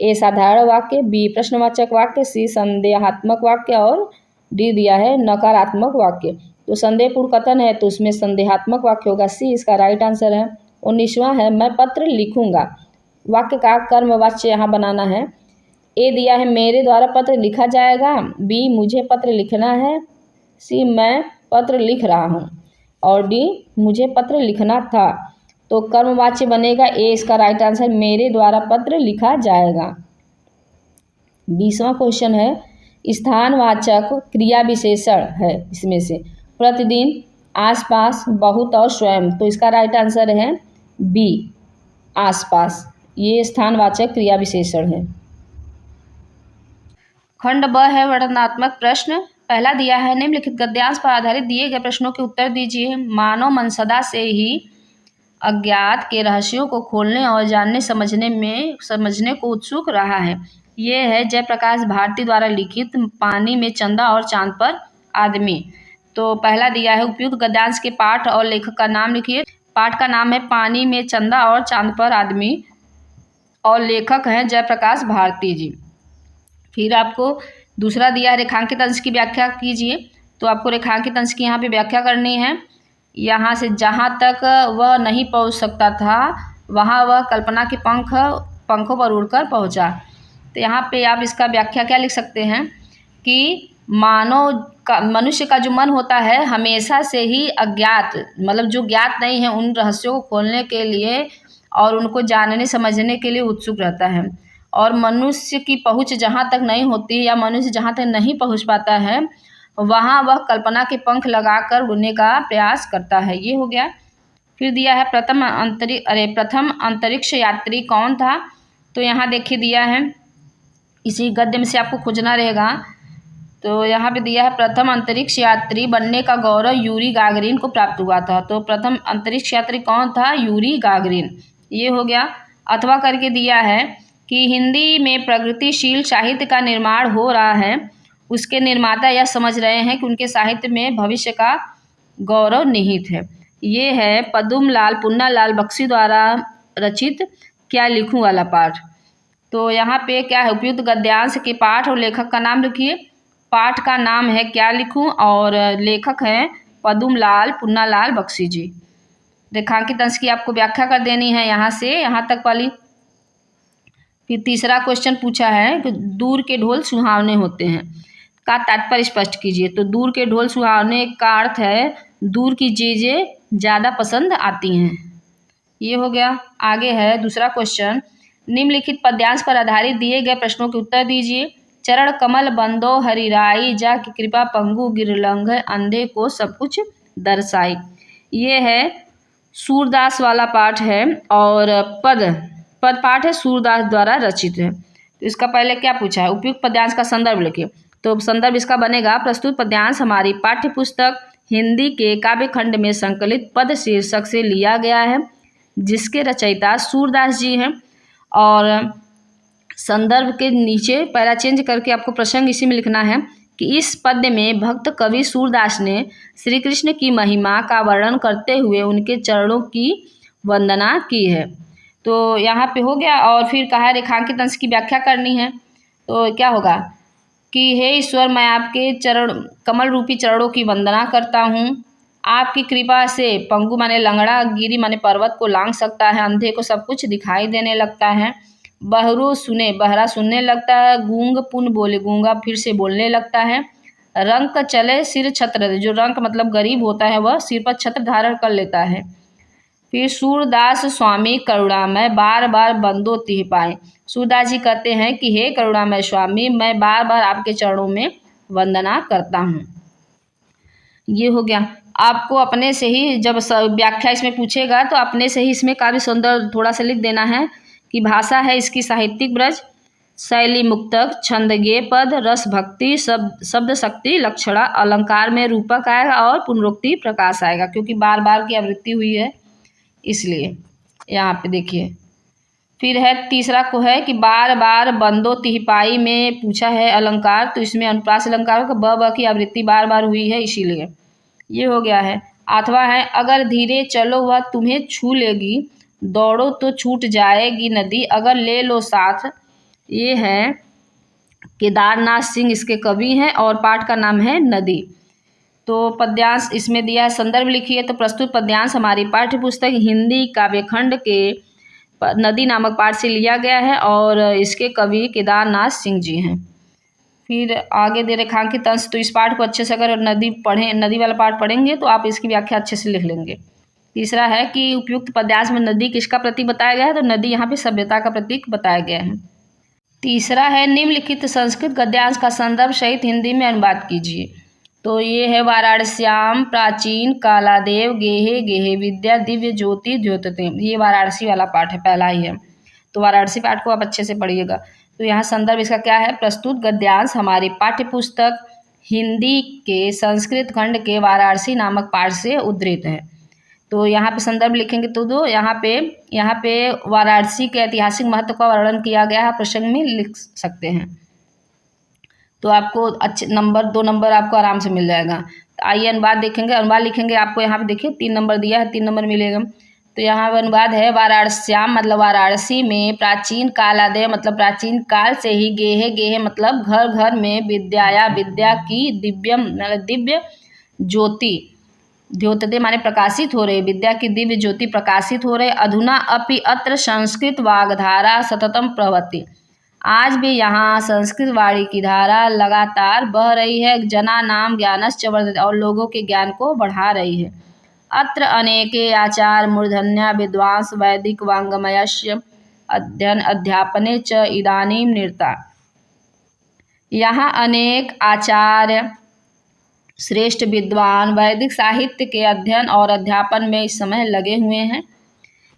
Speaker 1: ए साधारण वाक्य, बी प्रश्नवाचक वाक्य, सी संदेहात्मक वाक्य और डी दिया है नकारात्मक वाक्य। तो संदेहपूर्ण कथन है तो उसमें संदेहात्मक वाक्य होगा, सी इसका राइट आंसर है। 19वां है, मैं पत्र लिखूंगा, वाक्य का कर्मवाच्य यहाँ बनाना है। ए दिया है मेरे द्वारा पत्र लिखा जाएगा, बी मुझे पत्र लिखना है, सी मैं पत्र लिख रहा हूँ और डी मुझे पत्र लिखना था। तो कर्मवाच्य बनेगा ए इसका राइट आंसर, मेरे द्वारा पत्र लिखा जाएगा। 20वां क्वेश्चन है, स्थानवाचक क्रिया विशेषण है इसमें से, प्रतिदिन, आसपास, बहुत और स्वयं। तो इसका राइट आंसर है बी आसपास, ये स्थानवाचक क्रिया विशेषण है। खंड ब है वर्णनात्मक प्रश्न। पहला दिया है, निम्नलिखित गद्यांश पर आधारित दिए गए प्रश्नों के उत्तर दीजिए। मानव मन सदा से ही अज्ञात के रहस्यों को खोलने और जानने समझने को उत्सुक रहा है। ये है जयप्रकाश भारती द्वारा लिखित पानी में चंदा और चांद पर आदमी। तो पहला दिया है, उपयुक्त गद्यांश के पाठ और लेखक का नाम लिखिए। पाठ का नाम है पानी में चंदा और चांद पर आदमी और लेखक हैं जयप्रकाश भारती जी। फिर आपको दूसरा दिया, रेखांकित अंश की व्याख्या कीजिए। तो आपको रेखांकित अंश की यहाँ पे व्याख्या करनी है। यहाँ से जहाँ तक वह नहीं पहुँच सकता था, वहाँ वह कल्पना के पंखों पर उड़कर पहुँचा। तो यहाँ पे आप इसका व्याख्या क्या लिख सकते हैं कि मनुष्य का जो मन होता है हमेशा से ही अज्ञात, मतलब जो ज्ञात नहीं है उन रहस्यों को खोलने के लिए और उनको जानने समझने के लिए उत्सुक रहता है। और मनुष्य की पहुँच जहाँ तक नहीं होती या मनुष्य जहाँ तक नहीं पहुँच पाता है, वहाँ वह कल्पना के पंख लगाकर उड़ने का प्रयास करता है। ये हो गया। फिर दिया है, प्रथम अंतरिक्ष यात्री कौन था? तो यहाँ देखिए दिया है, इसी गद्य में से आपको खोजना रहेगा। तो यहाँ पे दिया है, प्रथम अंतरिक्ष यात्री बनने का गौरव यूरी गागरिन को प्राप्त हुआ था। तो प्रथम अंतरिक्ष यात्री कौन था? Yuri Gagarin. ये हो गया। अथवा करके दिया है कि हिंदी में प्रगतिशील साहित्य का निर्माण हो रहा है, उसके निर्माता यह समझ रहे हैं कि उनके साहित्य में भविष्य का गौरव निहित है। ये है पद्मलाल पुन्नालाल बख्शी द्वारा रचित क्या लिखूं वाला पाठ। तो यहाँ पे क्या है, उपयुक्त गद्यांश के पाठ और लेखक का नाम लिखिए। पाठ का नाम है क्या लिखूं और लेखक हैं पद्मलाल पुन्नालाल बख्शी जी। रेखांकित अंश की आपको व्याख्या कर देनी है यहाँ से यहाँ तक वाली। फिर तीसरा क्वेश्चन पूछा है कि दूर के ढोल सुहावने होते हैं का तात्पर्य स्पष्ट कीजिए। तो दूर के ढोल सुहावने का अर्थ है दूर की चीज़ें ज़्यादा पसंद आती हैं। ये हो गया। आगे है दूसरा क्वेश्चन, निम्नलिखित पद्यांश पर आधारित दिए गए प्रश्नों के उत्तर दीजिए। चरण कमल बंदो हरिराई, जा की कृपा पंगु गिरलंघ, अंधे को सब कुछ दर्शाई। ये है सूरदास वाला पाठ है और पद पाठ है सूरदास द्वारा रचित है। तो इसका पहले क्या पूछा है, उपयुक्त पद्यांश का संदर्भ लिखिए। तो संदर्भ इसका बनेगा, प्रस्तुत पद्यांश हमारी पाठ्य पुस्तक हिंदी के काव्य खंड में संकलित पद शीर्षक से लिया गया है, जिसके रचयिता सूरदास जी हैं। और संदर्भ के नीचे पैरा चेंज करके आपको प्रसंग इसी में लिखना है कि इस पद्य में भक्त कवि सूरदास ने श्री कृष्ण की महिमा का वर्णन करते हुए उनके चरणों की वंदना की है। तो यहाँ पे हो गया। और फिर कहा रेखांकित अंश की व्याख्या करनी है। तो क्या होगा कि हे ईश्वर, मैं आपके चरण कमल रूपी चरणों की वंदना करता हूँ। आपकी कृपा से पंगु माने लंगड़ा, गिरी माने पर्वत को लांघ सकता है, अंधे को सब कुछ दिखाई देने लगता है, बहरू सुने बहरा सुनने लगता है, गूंग पुन बोले गूंगा फिर से बोलने लगता है, रंक चले सिर छत्र, जो रंक मतलब गरीब होता है वह सिर पर छत्र धारण कर लेता है। फिर सूरदास स्वामी करुणामय, बार बार बंदो तिह पाए। सूरदास जी कहते हैं कि हे करुणामय स्वामी, मैं बार बार आपके चरणों में वंदना करता हूँ। ये हो गया। आपको अपने से ही जब व्याख्या इसमें पूछेगा तो अपने से ही इसमें काव्य सौंदर्य थोड़ा सा लिख देना है कि भाषा है इसकी साहित्यिक ब्रज, शैली मुक्तक, छंद गेय पद, रस भक्ति, शब्द शक्ति, लक्षणा, अलंकार में रूपक आएगा और पुनरुक्ति प्रकाश आएगा, क्योंकि बार बार की आवृत्ति हुई है इसलिए। यहाँ पे देखिए फिर है तीसरा को है कि बार बार बंदो तिहपाई में पूछा है अलंकार, तो इसमें अनुप्रास अलंकारों का ब की आवृत्ति बार बार हुई है इसीलिए। ये हो गया है। आठवां है अगर धीरे चलो वह तुम्हें छू लेगी, दौड़ो तो छूट जाएगी नदी, अगर ले लो साथ। ये है केदारनाथ सिंह इसके कवि हैं और पाठ का नाम है नदी। तो पद्यांश इसमें दिया है, संदर्भ लिखिए। तो प्रस्तुत पद्यांश हमारी पाठ्य पुस्तक हिंदी काव्यखंड के नदी नामक पाठ से लिया गया है और इसके कवि केदारनाथ सिंह जी हैं। फिर आगे दे रेखांकित अंश, तो इस पाठ को अच्छे से अगर नदी वाला पाठ पढ़ेंगे तो आप इसकी व्याख्या अच्छे से लिख लेंगे। तीसरा है कि उपयुक्त पद्यांश में नदी किसका प्रतीक बताया गया है, तो नदी यहाँ पे सभ्यता का प्रतीक बताया गया है। तीसरा है निम्नलिखित संस्कृत गद्यांश का संदर्भ सहित हिंदी में अनुवाद कीजिए। तो ये है वाराणस्याम प्राचीन कालादेव गेहे गेहे विद्या दिव्य ज्योति द्योतते। ये वाराणसी वाला पाठ है, पहला ही है, तो वाराणसी पाठ को आप अच्छे से पढ़िएगा। तो यहाँ संदर्भ इसका क्या है, प्रस्तुत गद्यांश हमारी पाठ्य पुस्तक हिंदी के संस्कृत खंड के वाराणसी नामक पाठ से उद्धृत है। तो यहाँ पे संदर्भ लिखेंगे तो दो यहाँ पे वाराणसी के ऐतिहासिक महत्व का वर्णन किया गया है, प्रसंग में लिख सकते हैं। तो आपको अच्छे नंबर 2 नंबर आपको आराम से मिल जाएगा। तो आइए अनुवाद देखेंगे, अनुवाद लिखेंगे। आपको यहाँ पे देखिए 3 नंबर दिया है, 3 नंबर मिलेगा। तो यहाँ अनुवाद है वाराणस्याम मतलब वाराणसी में, प्राचीन कालादेव मतलब प्राचीन काल से ही, गेहे गेहे मतलब घर घर में, विद्याया विद्या की, दिव्यम मतलब दिव्य ज्योति, द्योतते माने प्रकाशित हो रहे, विद्या की दिव्य ज्योति प्रकाशित हो रहे, अधुना अपि अत्र संस्कृत वाग्धारा सततम प्रवति, आज भी यहाँ संस्कृत वाणी की धारा लगातार बह रही है, जना नाम ज्ञानश्च वर्धते और लोगों के ज्ञान को बढ़ा रही है। अत्र अनेके आचार मूर्धन्या विद्वांस वैदिक वाङ्मयस्य अध्ययन अध्यापने च इदानीं निरता। यहाँ अनेक आचार्य श्रेष्ठ विद्वान वैदिक साहित्य के अध्ययन और अध्यापन में इस समय लगे हुए हैं।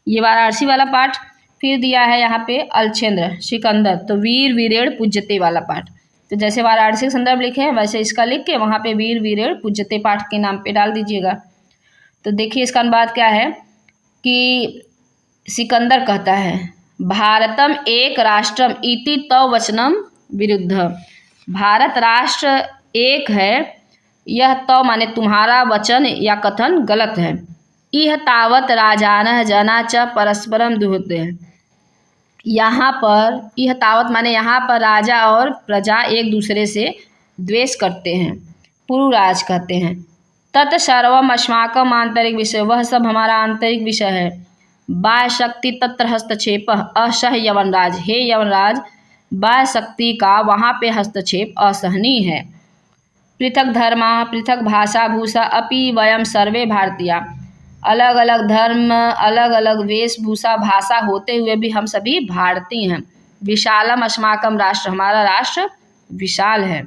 Speaker 1: ये वाराणसी वाला पाठ। फिर दिया है यहाँ पे अलछेंद्र सिकंदर, तो वीर वीरेण पूज्यते वाला पाठ। तो जैसे वाराणसी संदर्भ लिखे हैं वैसे इसका लिख के वहाँ पे वीर वीरेण पूज्यते पाठ के नाम पे डाल दीजिएगा। तो देखिए इसका अनुवाद क्या है कि सिकंदर कहता है भारतम एक राष्ट्रम इति तव वचनम विरुद्ध, भारत राष्ट्र एक है, यह तव माने तुम्हारा वचन या कथन गलत है। इह तावत राजानः जना च परस्परम दुहते हैं, यहाँ पर यह तावत माने यहाँ पर राजा और प्रजा एक दूसरे से द्वेष करते हैं, पुरुराज कहते हैं। तत् सर्वम अस्माकम आंतरिक विषय, वह सब हमारा आंतरिक विषय है। बाह्य शक्ति तत्र हस्तक्षेप असह यवनराज, हे यवनराज बाह्य शक्ति का वहाँ पे हस्तक्षेप असहनीय है। पृथक धर्मा पृथक भाषा भूषा अपि वयम सर्वे भारतीया, अलग अलग धर्म अलग अलग वेशभूषा भाषा होते हुए भी हम सभी भारतीय हैं। विशालम अस्माकम राष्ट्र, हमारा राष्ट्र विशाल है।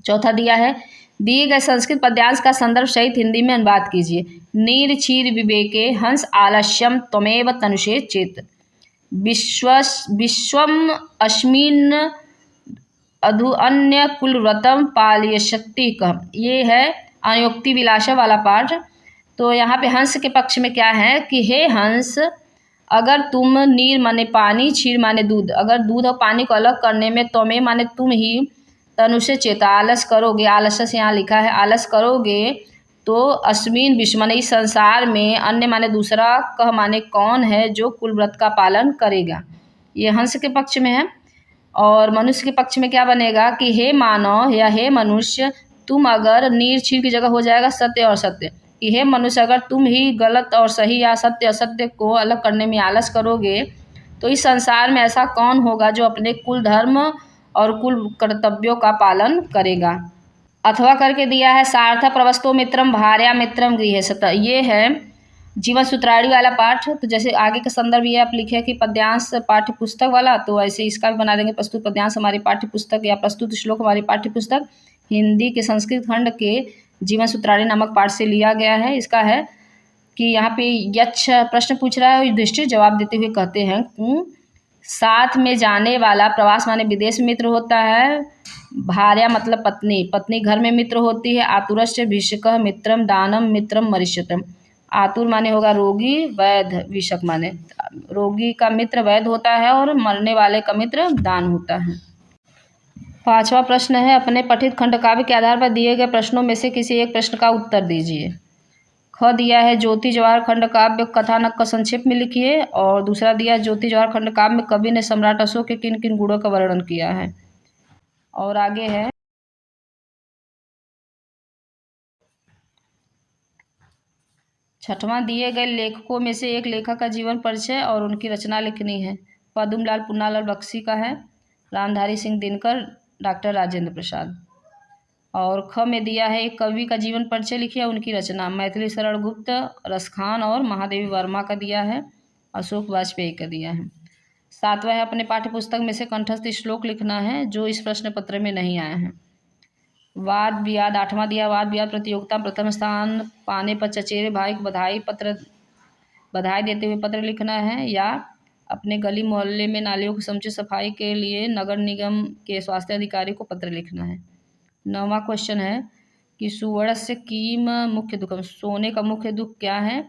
Speaker 1: चौथा दिया है दिए गए संस्कृत पद्यांश का संदर्भ सहित हिंदी में अनुवाद कीजिए। नीर क्षीर विवेके हंस आलस्यम त्वमेव तनुषे चेत, विश्वम अस्मिन् अधु अन्य कुलव्रतम पालय शक्ति कह। ये है अनुक्ति विलासा वाला पाठ। तो यहाँ पे हंस के पक्ष में क्या है कि हे हंस, अगर तुम नीर माने पानी, क्षीर माने दूध, अगर दूध और पानी को अलग करने में तुम्हें माने तुम ही तनुष्य चेता आलस करोगे, आलस्य से यहाँ लिखा है आलस करोगे, तो अस्मिन विश्व माने इस संसार में, अन्य माने दूसरा, कह माने कौन है जो कुलव्रत का पालन करेगा। ये हंस के पक्ष में है। और मनुष्य के पक्ष में क्या बनेगा कि हे मानव या हे मनुष्य, तुम अगर नीर क्षीर की जगह हो जाएगा सत्य और सत्य, कि हे मनुष्य, अगर तुम ही गलत और सही या सत्य असत्य को अलग करने में आलस करोगे तो इस संसार में ऐसा कौन होगा जो अपने कुल धर्म और कुल कर्तव्यों का पालन करेगा। अथवा करके दिया है सार्थ प्रवस्तो मित्रम भार्या मित्रम गृहस्थ। ये है जीवन सूत्रावली वाला पाठ। तो जैसे आगे का संदर्भ ये आप लिखे कि पद्यांश पाठ्य पुस्तक वाला, तो ऐसे इसका भी बना देंगे प्रस्तुत पद्यांश हमारी पाठ्य पुस्तक या प्रस्तुत श्लोक हमारी पाठ्य पुस्तक हिंदी के संस्कृत खंड के जीवन सूत्रावली नामक पाठ से लिया गया है। इसका है कि यहाँ पे यक्ष प्रश्न पूछ रहा है और युधिष्ठिर जवाब देते हुए कहते हैं साथ में जाने वाला, प्रवास माने विदेश में मित्र होता है, भार्या मतलब पत्नी, पत्नी घर में मित्र होती है, आतुरस्य भिषकः मित्रम दानम मित्रम मरिष्यतम। आतुर माने होगा रोगी, वैध विषक माने रोगी का मित्र वैध होता है और मरने वाले का मित्र दान होता है। 5वां प्रश्न है अपने पठित खंड काव्य के आधार पर दिए गए प्रश्नों में से किसी एक प्रश्न का उत्तर दीजिए। ख दिया है ज्योति जवाहर खंड काव्य कथानक का संक्षेप में लिखिए, और दूसरा दिया है ज्योति जवाहर खंड काव्य में कवि ने सम्राट अशोक के किन किन गुणों का वर्णन किया है। और आगे है 6वां दिए गए लेखकों में से एक लेखक का जीवन परिचय और उनकी रचना लिखनी है। पद्मलाल पुन्नालाल बख्शी का है, रामधारी सिंह दिनकर, डॉक्टर राजेंद्र प्रसाद। और ख में दिया है एक कवि का जीवन परिचय लिखिए, उनकी रचना मैथिली शरण गुप्त, रसखान और महादेवी वर्मा का दिया है, अशोक वाजपेयी का दिया है। 7वां है अपने पाठ्य पुस्तक में से कंठस्थ श्लोक लिखना है जो इस प्रश्न पत्र में नहीं आया है। वाद विवाद 8वां दिया वाद विवाद प्रतियोगिता प्रथम स्थान पाने पर चचेरे भाई को बधाई देते हुए पत्र लिखना है, या अपने गली मोहल्ले में नालियों की समुचित सफाई के लिए नगर निगम के स्वास्थ्य अधिकारी को पत्र लिखना है। 9वां क्वेश्चन है कि सुवर्णस्य कीम मुख्य दुखम, सोने का मुख्य दुख क्या है।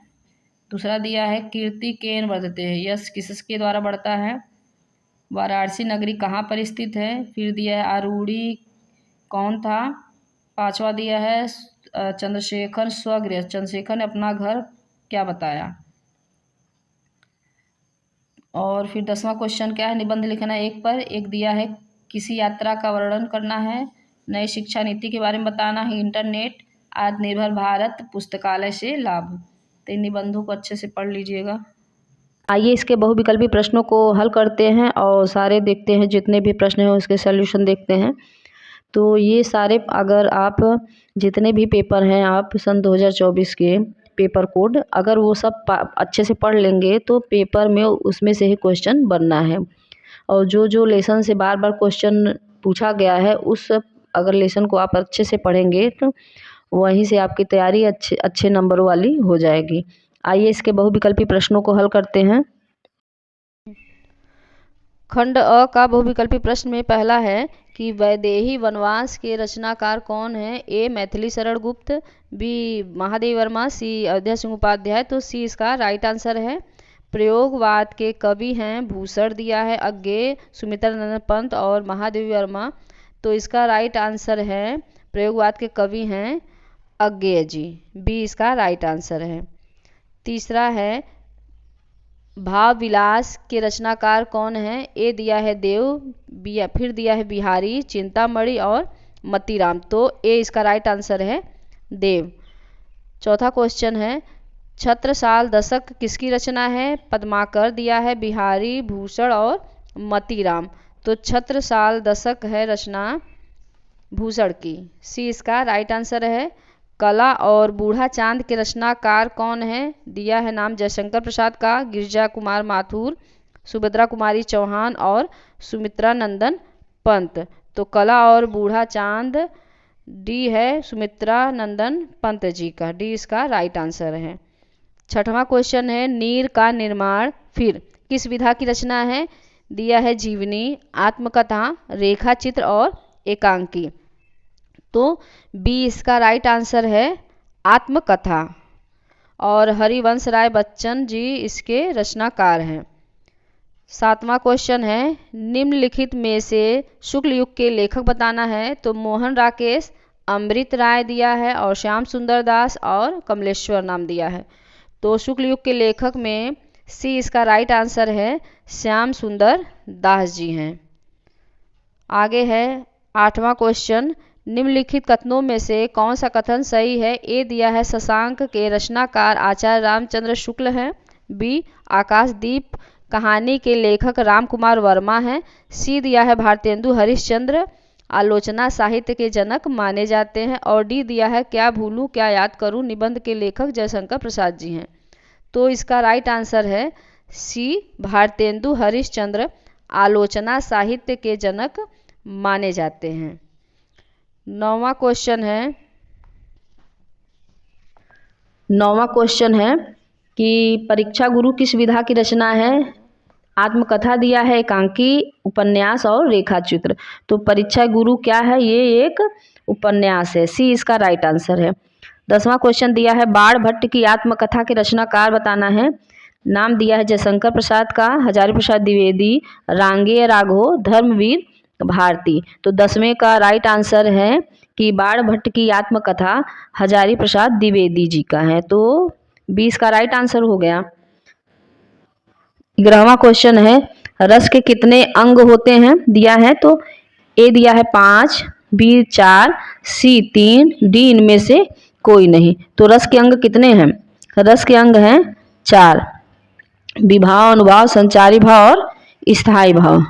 Speaker 1: दूसरा दिया है कीर्ति केन वर्धते है, यश किसके द्वारा बढ़ता है। वाराणसी नगरी कहाँ पर स्थित है। फिर दिया है आरूढ़ी कौन था। 5वां दिया है चंद्रशेखर स्वगृह, चंद्रशेखर ने अपना घर क्या बताया। और फिर 10वां क्वेश्चन क्या है निबंध लिखना है एक पर। एक दिया है किसी यात्रा का वर्णन करना है, नई शिक्षा नीति के बारे में बताना है, इंटरनेट, आत्मनिर्भर भारत, पुस्तकालय से लाभ। तो इन निबंधों को अच्छे से पढ़ लीजिएगा। आइए इसके बहुविकल्पी प्रश्नों को हल करते हैं और सारे देखते हैं, जितने भी प्रश्न हैं उसके सॉल्यूशन देखते हैं। तो ये सारे अगर आप जितने भी पेपर हैं आप सन 2024 के पेपर कोड अगर वो सब अच्छे से पढ़ लेंगे तो पेपर में उसमें से ही क्वेश्चन बनना है। और जो जो लेसन से बार बार क्वेश्चन पूछा गया है उस अगर लेसन को आप अच्छे से पढ़ेंगे तो वहीं से आपकी तैयारी अच्छे नंबर वाली हो जाएगी। आइए इसके बहुविकल्पी प्रश्नों को हल करते हैं। खंड अ का बहुविकल्पी प्रश्न में पहला है कि वैदेही वनवास के रचनाकार कौन है। ए मैथिली शरण गुप्त, बी महादेवी वर्मा, सी अयोध्या सिंह उपाध्याय। तो सी इसका राइट आंसर है। प्रयोगवाद के कवि हैं भूषण दिया है अज्ञेय, सुमित्रा नंदन पंत और महादेवी वर्मा। तो इसका राइट आंसर है प्रयोगवाद के कवि हैं अज्ञेय जी, बी इसका राइट आंसर है। तीसरा है भाव विलास के रचनाकार कौन है। ए दिया है देव, बी फिर दिया है बिहारी, चिंतामणि और मतीराम। तो ए इसका राइट आंसर है देव। चौथा क्वेश्चन है छत्रसाल दशक किसकी रचना है। पद्माकर दिया है बिहारी, भूषण और मतीराम। तो छत्रसाल दशक है रचना भूषण की, सी इसका राइट आंसर है। कला और बूढ़ा चांद के रचनाकार कौन है। दिया है नाम जयशंकर प्रसाद का, गिरिजा कुमार माथुर, सुभद्रा कुमारी चौहान और सुमित्रा नंदन पंत। तो कला और बूढ़ा चांद डी है सुमित्रा नंदन पंत जी का, डी इसका राइट आंसर है। छठवां क्वेश्चन है नीर का निर्माण फिर किस विधा की रचना है। दिया है जीवनी, आत्मकथा, रेखा चित्र और एकांकी। तो बी इसका राइट आंसर है आत्मकथा, और हरिवंश राय बच्चन जी इसके रचनाकार हैं। सातवां क्वेश्चन है निम्नलिखित में से शुक्ल युग के लेखक बताना है। तो मोहन राकेश, अमृत राय दिया है और श्याम सुंदर दास और कमलेश्वर नाम दिया है। तो शुक्ल युग के लेखक में सी इसका राइट आंसर है श्याम सुंदर दास जी हैं। आगे है आठवां क्वेश्चन निम्नलिखित कथनों में से कौन सा कथन सही है? ए दिया है शशांक के रचनाकार आचार्य रामचंद्र शुक्ल हैं। बी आकाशदीप कहानी के लेखक रामकुमार वर्मा हैं। सी दिया है भारतेंदु हरिश्चंद्र आलोचना साहित्य के जनक माने जाते हैं। और डी दिया है क्या भूलूं क्या याद करूं निबंध के लेखक जयशंकर प्रसाद जी हैं। तो इसका राइट आंसर है सी भारतेंदु हरिश्चंद्र आलोचना साहित्य के जनक माने जाते हैं। 9वां क्वेश्चन है कि परीक्षा गुरु किस विधा की रचना है? आत्मकथा दिया है, एकांकी, उपन्यास और रेखा चित्र। तो परीक्षा गुरु क्या है? ये एक उपन्यास है। सी इसका राइट आंसर है। 10वां क्वेश्चन दिया है बाण भट्ट की आत्मकथा के रचनाकार बताना है। नाम दिया है जयशंकर प्रसाद का, हजारी प्रसाद द्विवेदी, रांगेय राघव, धर्मवीर भारती। तो 10वें का राइट आंसर है कि बाण भट्ट की आत्मकथा हजारी प्रसाद द्विवेदी जी का है। तो 20 का राइट आंसर हो गया। 11वां क्वेश्चन है रस के कितने अंग होते हैं? दिया है तो ए दिया है 5, बी 4, सी 3, डी इनमें से कोई नहीं। तो रस के अंग कितने हैं? रस के अंग हैं 4, विभाव, अनुभाव, संचारी भाव और स्थायी भाव।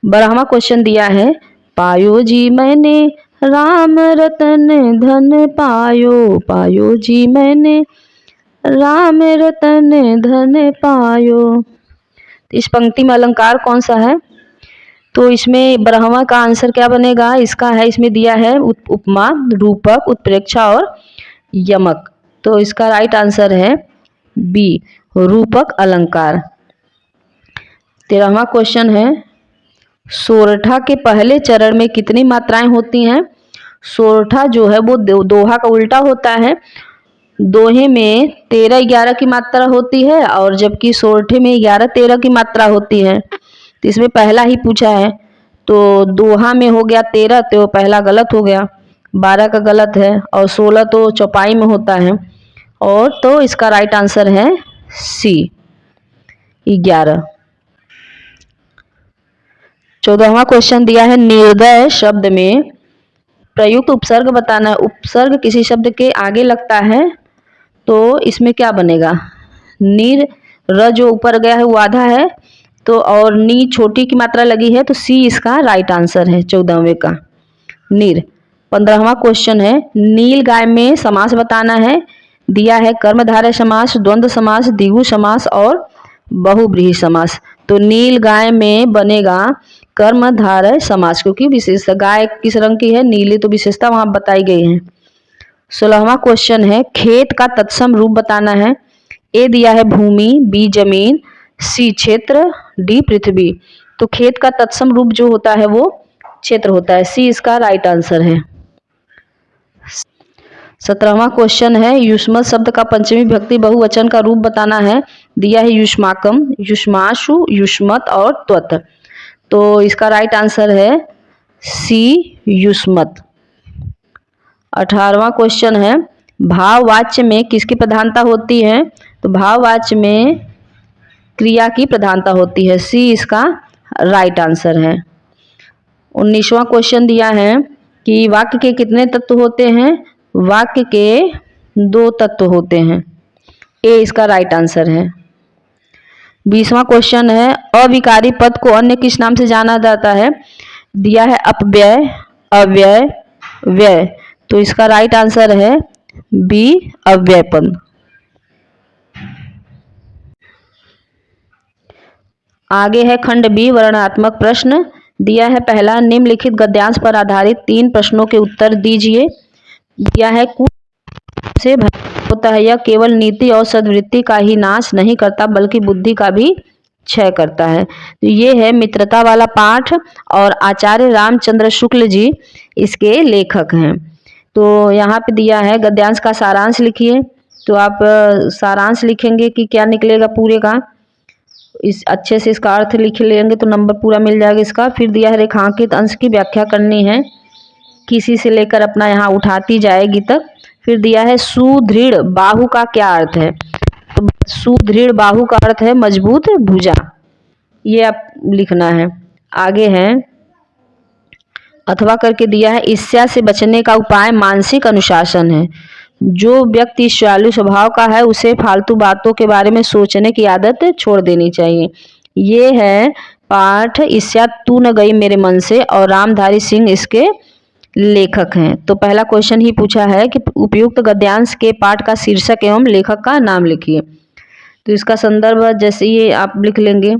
Speaker 1: 12वां क्वेश्चन दिया है पायो जी मैंने राम रतन धन पायो, पायो जी मैंने राम रतन धन पायो। इस पंक्ति में अलंकार कौन सा है? तो इसमें 12वां का आंसर क्या बनेगा? इसका है, इसमें दिया है उपमा, रूपक, उत्प्रेक्षा और यमक। तो इसका राइट आंसर है बी रूपक अलंकार। 13वां क्वेश्चन है सोरठा के पहले चरण में कितनी मात्राएं होती हैं? सोरठा जो है वो दोहा का उल्टा होता है। दोहे में 13-11 की मात्रा होती है और जबकि सोरठे में 11-13 की मात्रा होती है। तो इसमें पहला ही पूछा है, तो दोहा में हो गया 13, तो पहला गलत हो गया। 12 का गलत है और 16 तो चौपाई में होता है। और तो इसका राइट आंसर है सी 11। 14वां क्वेश्चन दिया है निर्दय शब्द में प्रयुक्त उपसर्ग बताना है। उपसर्ग किसी शब्द के आगे लगता है तो इसमें क्या बनेगा? निर, र जो ऊपर गया है वो आधा है, तो और नी छोटी की मात्रा लगी है, तो सी इसका राइट आंसर है 14वें का निर। 15वां क्वेश्चन है नील गाय में समास बताना है। दिया है कर्मधारय समास, द्वंद्व समास, द्विगु समास और बहुव्रीहि समास। तो नील गाय में बनेगा कर्मधारय समास, क्योंकि विशेषता गाय किस रंग की है? नीली, तो विशेषता वहां बताई गई है। 16वां क्वेश्चन है खेत का तत्सम रूप बताना है। ए दिया है भूमि, बी जमीन, सी क्षेत्र, डी पृथ्वी। तो खेत का तत्सम रूप जो होता है वो क्षेत्र होता है। सी इसका राइट आंसर है। 17वां क्वेश्चन है युष्मत शब्द का पंचमी विभक्ति बहुवचन का रूप बताना है। दिया है युष्माकम, युष्माशु, युष्मत और त्वत्। तो इसका राइट आंसर है सी युष्मत। 18वां क्वेश्चन है भाववाच्य में किसकी प्रधानता होती है? तो भाववाच्य में क्रिया की प्रधानता होती है। सी इसका राइट आंसर है। 19वां क्वेश्चन दिया है कि वाक्य के कितने तत्व होते हैं? वाक्य के 2 तत्व होते हैं। ए इसका राइट आंसर है। 20वां क्वेश्चन है अविकारी पद को अन्य किस नाम से जाना जाता है? दिया है अपव्यय, अव्यय, व्यय। तो इसका राइट आंसर है बी अव्यय पद। आगे है खंड बी वर्णनात्मक प्रश्न। दिया है पहला निम्नलिखित गद्यांश पर आधारित 3 प्रश्नों के उत्तर दीजिए। दिया है कुछ से होता है, यह केवल नीति और सद्वृत्ति का ही नाश नहीं करता बल्कि बुद्धि का भी क्षय करता है। तो ये है मित्रता वाला पाठ और आचार्य रामचंद्र शुक्ल जी इसके लेखक हैं। तो यहाँ पे दिया है गद्यांश का सारांश लिखिए। तो आप सारांश लिखेंगे कि क्या निकलेगा पूरे का, इस अच्छे से इसका अर्थ लिख लेंगे तो नंबर पूरा मिल जाएगा इसका। फिर दिया है रेखांकित अंश की व्याख्या करनी है, किसी से लेकर अपना यहाँ उठाती जाएगी तक। फिर दिया है सुदृढ़ बाहु का क्या अर्थ है? तो सुदृढ़ बाहु का अर्थ है मजबूत भुजा, ये आप लिखना है। आगे है अथवा करके दिया है ईर्ष्या से बचने का उपाय मानसिक अनुशासन है। जो व्यक्ति ईर्ष्यालु स्वभाव का है उसे फालतू बातों के बारे में सोचने की आदत छोड़ देनी चाहिए। ये है पाठ ईर्ष्या तू न गई मेरे मन से और रामधारी सिंह इसके लेखक हैं। तो पहला क्वेश्चन ही पूछा है कि उपयुक्त गद्यांश के पाठ का शीर्षक एवं लेखक का नाम लिखिए। तो इसका संदर्भ जैसे ये आप लिख लेंगे,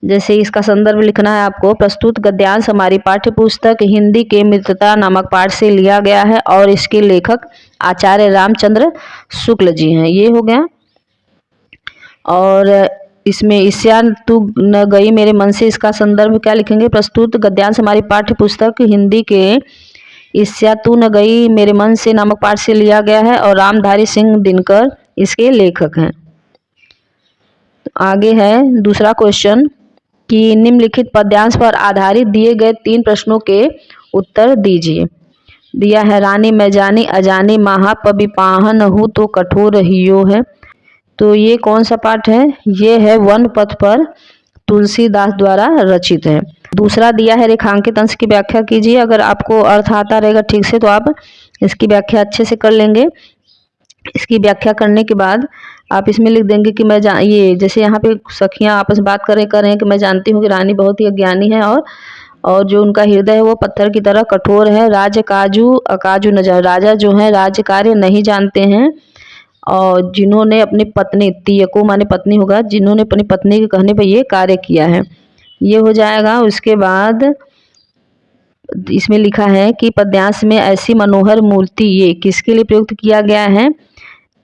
Speaker 1: जैसे इसका संदर्भ लिखना है आपको। प्रस्तुत गद्यांश हमारी पाठ्य पुस्तक हिंदी के मित्रता नामक पाठ से लिया गया है और इसके लेखक आचार्य रामचंद्र शुक्ल जी हैं। ये हो गया। और इसमें ईर्ष्या तू न गई मेरे मन से, इसका संदर्भ क्या लिखेंगे? प्रस्तुत गद्यांश हमारी पाठ्य पुस्तक हिंदी के ईर्ष्या तू न गई मेरे मन से नामक पाठ से लिया गया है और रामधारी सिंह दिनकर इसके लेखक हैं। आगे है दूसरा क्वेश्चन कि निम्नलिखित पद्यांश पर आधारित दिए गए 3 प्रश्नों के उत्तर दीजिए। दिया है रानी मैं जानी अजानी महापबि पाहन हूँ तो कठोर हियो है। तो ये कौन सा पाठ है? ये है वन पथ पर तुलसीदास द्वारा रचित है। दूसरा दिया है रेखांकित अंश की व्याख्या कीजिए। अगर आपको अर्थ आता रहेगा ठीक से तो आप इसकी व्याख्या अच्छे से कर लेंगे। इसकी व्याख्या करने के बाद आप इसमें लिख देंगे कि ये जैसे यहाँ पे सखियाँ आपस में बात कर रहे हैं कि मैं जानती हूँ कि रानी बहुत ही अज्ञानी है और जो उनका हृदय है वो पत्थर की तरह कठोर है। राज्य काजू अकाजू न जाने, राजा जो है राज्य कार्य नहीं जानते हैं और जिन्होंने अपनी पत्नी, तियको माने पत्नी होगा, जिन्होंने अपनी पत्नी के कहने पर ये कार्य किया है, ये हो जाएगा। उसके बाद इसमें लिखा है कि पद्यांश में ऐसी मनोहर मूर्ति ये किसके लिए प्रयुक्त किया गया है?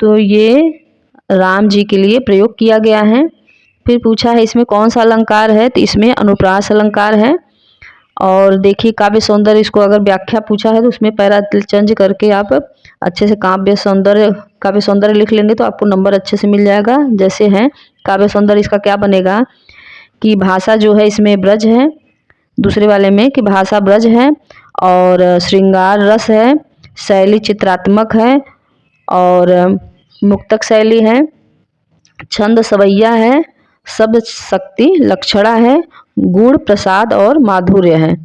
Speaker 1: तो ये राम जी के लिए प्रयोग किया गया है। फिर पूछा है इसमें कौन सा अलंकार है? तो इसमें अनुप्रास अलंकार है। और देखिए काव्य सौंदर्य, इसको अगर व्याख्या पूछा है तो उसमें पैरा चेंज करके आप अच्छे से काव्य सौंदर्य लिख लेंगे तो आपको नंबर अच्छे से मिल जाएगा। जैसे है काव्य सौंदर्य, इसका क्या बनेगा कि भाषा जो है इसमें ब्रज है, दूसरे वाले में कि भाषा ब्रज है और श्रृंगार रस है, शैली चित्रात्मक है और मुक्तक शैली है, छंद सवैया है, शब्द शक्ति लक्षणा है, गुण प्रसाद और माधुर्य है।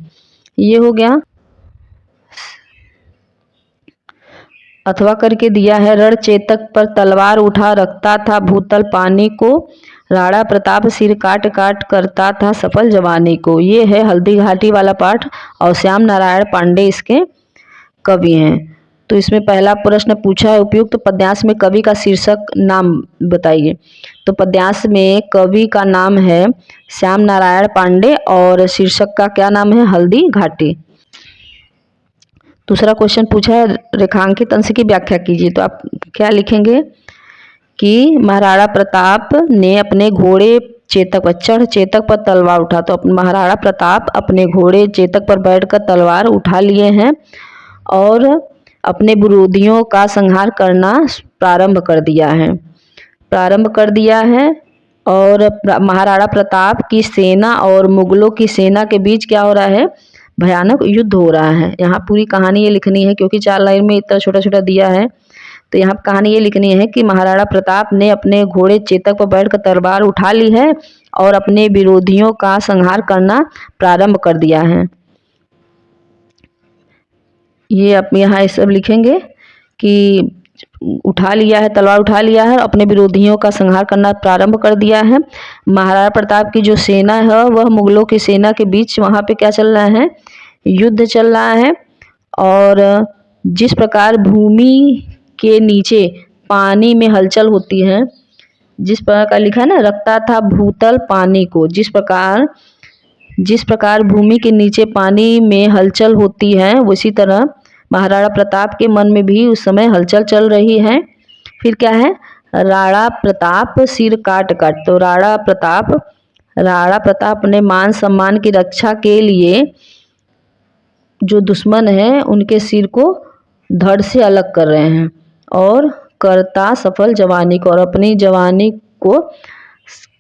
Speaker 1: ये हो गया। अथवा करके दिया है रण चेतक पर तलवार उठा रखता था भूतल पानी को, राणा प्रताप सिर काट काट करता था सफल जवानी को। ये है हल्दी घाटी वाला पाठ और श्याम नारायण पांडे इसके कवि हैं। तो इसमें पहला प्रश्न पूछा है उपयुक्त पद्यांश में कवि का शीर्षक नाम बताइए। तो पद्यांश में कवि का नाम है श्याम नारायण पांडे और शीर्षक का क्या नाम है? हल्दी घाटी। दूसरा क्वेश्चन पूछा है रेखांकित अंश की व्याख्या कीजिए। तो आप क्या लिखेंगे कि महाराणा प्रताप ने अपने घोड़े चेतक पर तलवार उठा। तो महाराणा प्रताप अपने घोड़े चेतक पर बैठकर तलवार उठा लिए हैं और अपने विरोधियों का संहार करना प्रारंभ कर दिया है और महाराणा प्रताप की सेना और मुगलों की सेना के बीच क्या हो रहा है? भयानक युद्ध हो रहा है। यहाँ पूरी कहानी ये लिखनी है क्योंकि 4 लाइन में इतना छोटा छोटा दिया है। तो यहाँ कहानी ये लिखनी है कि महाराणा प्रताप ने अपने घोड़े चेतक पर बैठकर तलवार उठा ली है और अपने विरोधियों का संहार करना प्रारंभ कर दिया है। ये आप यहाँ सब लिखेंगे कि उठा लिया है, तलवार उठा लिया है और अपने विरोधियों का संहार करना प्रारंभ कर दिया है। महाराणा प्रताप की जो सेना है वह मुगलों की सेना के बीच वहाँ पे क्या चल रहा है? युद्ध चल रहा है। और जिस प्रकार भूमि के नीचे पानी में हलचल होती है, जिस प्रकार लिखा है ना, रखता था भूतल पानी को, जिस प्रकार भूमि के नीचे पानी में हलचल होती है उसी तरह महाराणा प्रताप के मन में भी उस समय हलचल चल रही है। फिर क्या है? राणा प्रताप सिर काट काट। तो राणा प्रताप अपने मान सम्मान की रक्षा के लिए जो दुश्मन है उनके सिर को धड़ से अलग कर रहे हैं और करता सफल जवानी को, और अपनी जवानी को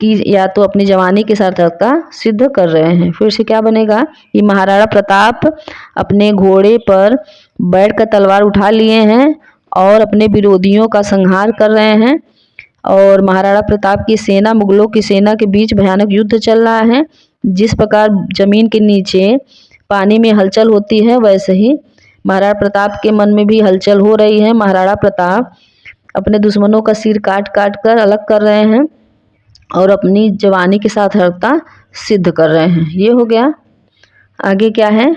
Speaker 1: या तो अपनी जवानी की सार्थकता सिद्ध कर रहे हैं। फिर से क्या बनेगा? ये महाराणा प्रताप अपने घोड़े पर बैठकर तलवार उठा लिए हैं और अपने विरोधियों का संहार कर रहे हैं और महाराणा प्रताप की सेना मुगलों की सेना के बीच भयानक युद्ध चल रहा है। जिस प्रकार जमीन के नीचे पानी में हलचल होती है, वैसे ही महाराणा प्रताप के मन में भी हलचल हो रही है। महाराणा प्रताप अपने दुश्मनों का सिर काट काट कर अलग कर रहे हैं और अपनी जवानी के साथ हरता सिद्ध कर रहे हैं। ये हो गया। आगे क्या है,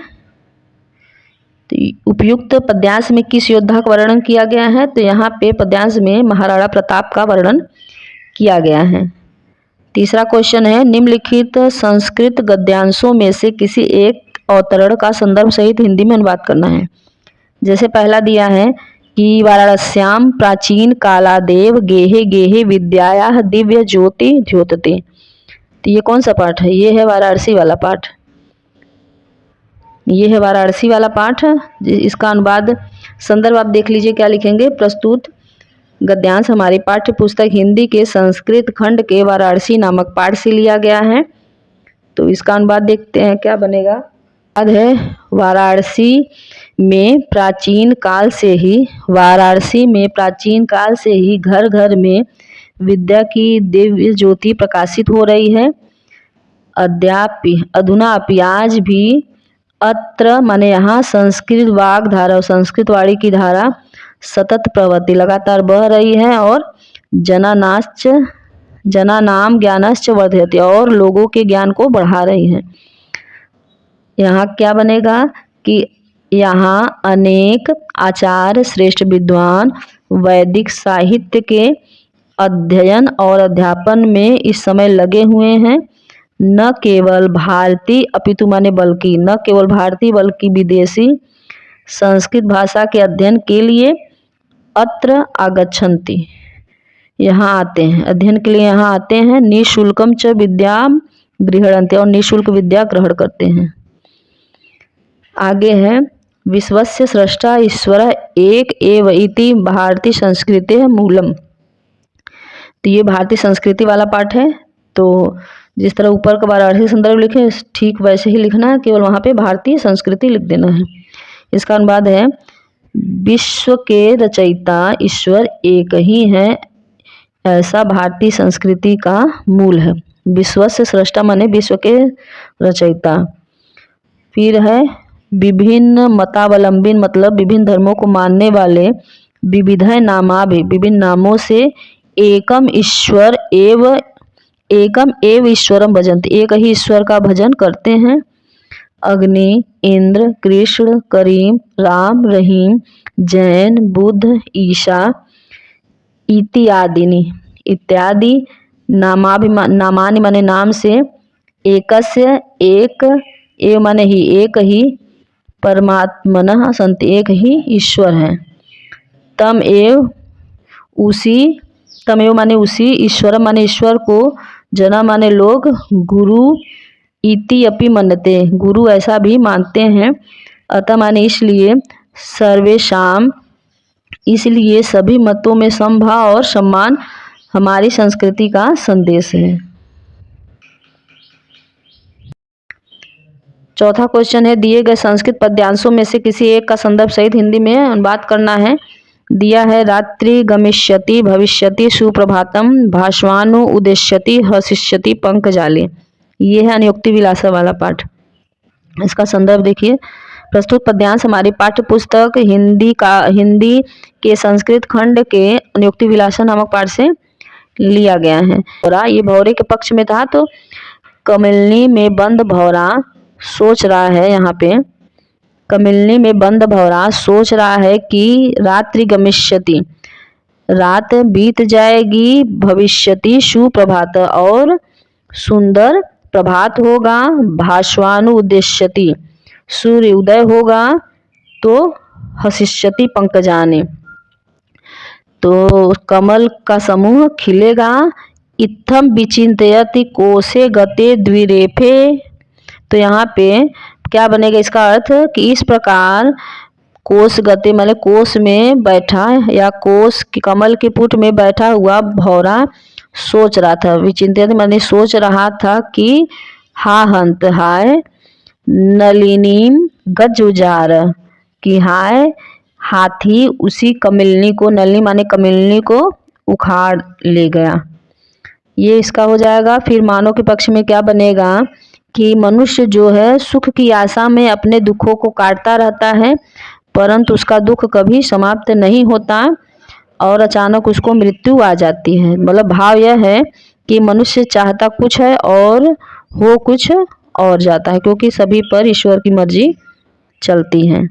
Speaker 1: तो उपयुक्त पद्यांश में किस योद्धा का वर्णन किया गया है? तो यहाँ पे पद्यांश में महाराणा प्रताप का वर्णन किया गया है। तीसरा क्वेश्चन है, निम्नलिखित संस्कृत गद्यांशों में से किसी एक अवतरण का संदर्भ सहित हिंदी में अनुवाद करना है। जैसे पहला दिया है कि वाराणस्याम प्राचीन कालादेव गेहे गेहे विद्याया दिव्य ज्योति द्योतते। तो ये कौन सा पाठ है? ये है वाराणसी वाला पाठ। ये है वाराणसी वाला पाठ। इसका अनुवाद संदर्भ आप देख लीजिए क्या लिखेंगे। प्रस्तुत गद्यांश हमारी पाठ्य पुस्तक हिंदी के संस्कृत खंड के वाराणसी नामक पाठ से लिया गया है। तो इसका अनुवाद देखते हैं क्या बनेगा। अनुवाद है, वाराणसी में प्राचीन काल से ही घर घर में विद्या की दिव्य ज्योति प्रकाशित हो रही है। अधुनापि आज भी अत्र माने यहाँ संस्कृत वाग धारा, संस्कृत वाणी की धारा सतत प्रवृत्ति लगातार बह रही है और जनानाम ज्ञानश्च वर्धयति और लोगों के ज्ञान को बढ़ा रही है। यहाँ क्या बनेगा कि यहाँ अनेक आचार्य श्रेष्ठ विद्वान वैदिक साहित्य के अध्ययन और अध्यापन में इस समय लगे हुए हैं। न केवल भारतीय अपितु माने बल्कि न केवल भारतीय बल्कि विदेशी संस्कृत भाषा के अध्ययन के लिए अत्र आगच्छन्ति, यहाँ आते हैं, अध्ययन के लिए यहाँ आते हैं। निःशुल्कम च विद्याम गृह्णन्ति और निःशुल्क विद्या ग्रहण करते हैं। आगे है, विश्वस्य स्रष्टा ईश्वरः एक एव इति भारतीय संस्कृति मूलम। तो ये भारतीय संस्कृति वाला पाठ है। तो जिस तरह ऊपर का वाराणसी संदर्भ लिखे ठीक वैसे ही लिखना है, केवल वहाँ पे भारतीय संस्कृति लिख देना है। इसका अनुवाद है, विश्व के रचयिता ईश्वर एक ही है, ऐसा भारतीय संस्कृति का मूल है। विश्व से सृष्टा माने विश्व के रचयिता। फिर है, विभिन्न मतावलंबिन मतलब विभिन्न धर्मों को मानने वाले विविधय नामाभि विभिन्न नामों से एकम एव ईश्वरम भजन्ति एक ही ईश्वर का भजन करते हैं। अग्नि, इंद्र, कृष्ण, करीम, राम, रहीम, जैन, बुद्ध, ईशा इत्यादि नामानि माने नाम से एकस्य एक एव माने ही एक ही परमात्मनः संति एक ही ईश्वर है। तम एव माने उसी, ईश्वर माने ईश्वर को, जना माने लोग, गुरु इति अपि मन्यते गुरु ऐसा भी मानते हैं। अतः माने इसलिए, सर्वेशाम इसलिए सभी मतों में समभाव और सम्मान हमारी संस्कृति का संदेश है। चौथा क्वेश्चन है, दिए गए संस्कृत पद्यांशों में से किसी एक का संदर्भ सहित हिंदी में अनुवाद करना है। दिया है, रात्रि गमिष्यति भविष्यति सुप्रभातम भास्वानु उदेश्यति हसिष्यति पंकजाले। ये है अनुयुक्ति विलासा वाला पाठ। इसका संदर्भ देखिए। प्रस्तुत पद्यांश हमारी पाठ्य पुस्तक हिंदी के संस्कृत खंड के अनुयुक्ति विलासा नामक पाठ से लिया गया है। और ये भौरे के पक्ष में था। तो कमिलनी में बंद भौरा सोच रहा है, यहाँ पे कमिलनी में बंद भौरा सोच रहा है कि रात्रि गमिष्यति रात बीत जाएगी, भविष्यति सुप्रभात और सुंदर प्रभात होगा, भास्वानु उदेश्यति सूर्य उदय होगा, तो हसिष्यति पंकजाने तो कमल का समूह खिलेगा। इत्थम विचिंतयति कोशे गते द्विरेफे। तो यहाँ पे क्या बनेगा इसका अर्थ कि इस प्रकार कोश गते माने कोश में बैठा या कोश कमल के पुट में बैठा हुआ भौरा सोच रहा था। विचिंतित माने सोच रहा था कि हा हंत हाय नलिनीम गजुजार कि हाय हाथी उसी कमिलनी को, नलिनी माने कमिलनी को उखाड़ ले गया। ये इसका हो जाएगा। फिर मानव के पक्ष में क्या बनेगा कि मनुष्य जो है सुख की आशा में अपने दुखों को काटता रहता है, परंतु उसका दुख कभी समाप्त नहीं होता और अचानक उसको मृत्यु आ जाती है। मतलब भाव यह है कि मनुष्य चाहता कुछ है और हो कुछ और जाता है, क्योंकि सभी पर ईश्वर की मर्जी चलती है।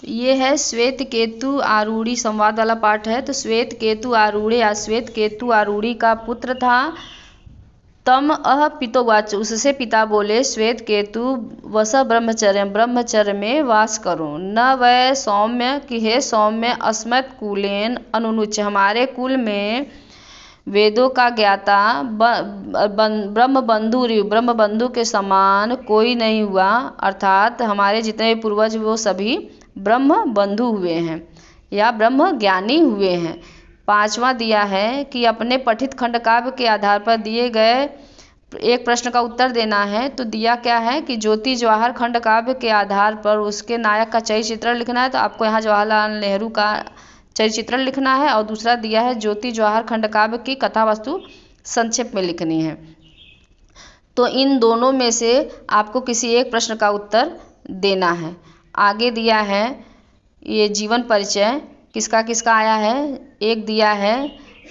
Speaker 1: ये है श्वेत केतु आरूढ़ी संवाद वाला पाठ है। तो श्वेत केतु आरूढ़े या श्वेत केतु आरूढ़ी का पुत्र था तम अह पितोवाच, उससे पिता बोले श्वेत केतु वस ब्रह्मचर्य में वास करो। न वै सौम्य कि हे सौम्य अस्मत् कुलेन अनुनुच, हमारे कुल में वेदों का ज्ञाता ब्रह्म बंधु के समान कोई नहीं हुआ, अर्थात हमारे जितने पूर्वज वो सभी ब्रह्म बंधु हुए हैं या ब्रह्म ज्ञानी हुए हैं। पांचवा दिया है कि अपने पठित खंडकाव्य के आधार पर दिए गए एक प्रश्न का उत्तर देना है। तो दिया क्या है कि ज्योति जवाहर खंडकाव्य के आधार पर उसके नायक का चरित्र चित्रण लिखना है। तो आपको यहाँ जवाहरलाल नेहरू का चरित्र चित्रण लिखना है। और दूसरा दिया है ज्योति जवाहर खंडकाव्य की कथा वस्तु संक्षेप में लिखनी है। तो इन दोनों में से आपको किसी एक प्रश्न का उत्तर देना है। आगे दिया है ये जीवन परिचय किसका किसका आया है। एक दिया है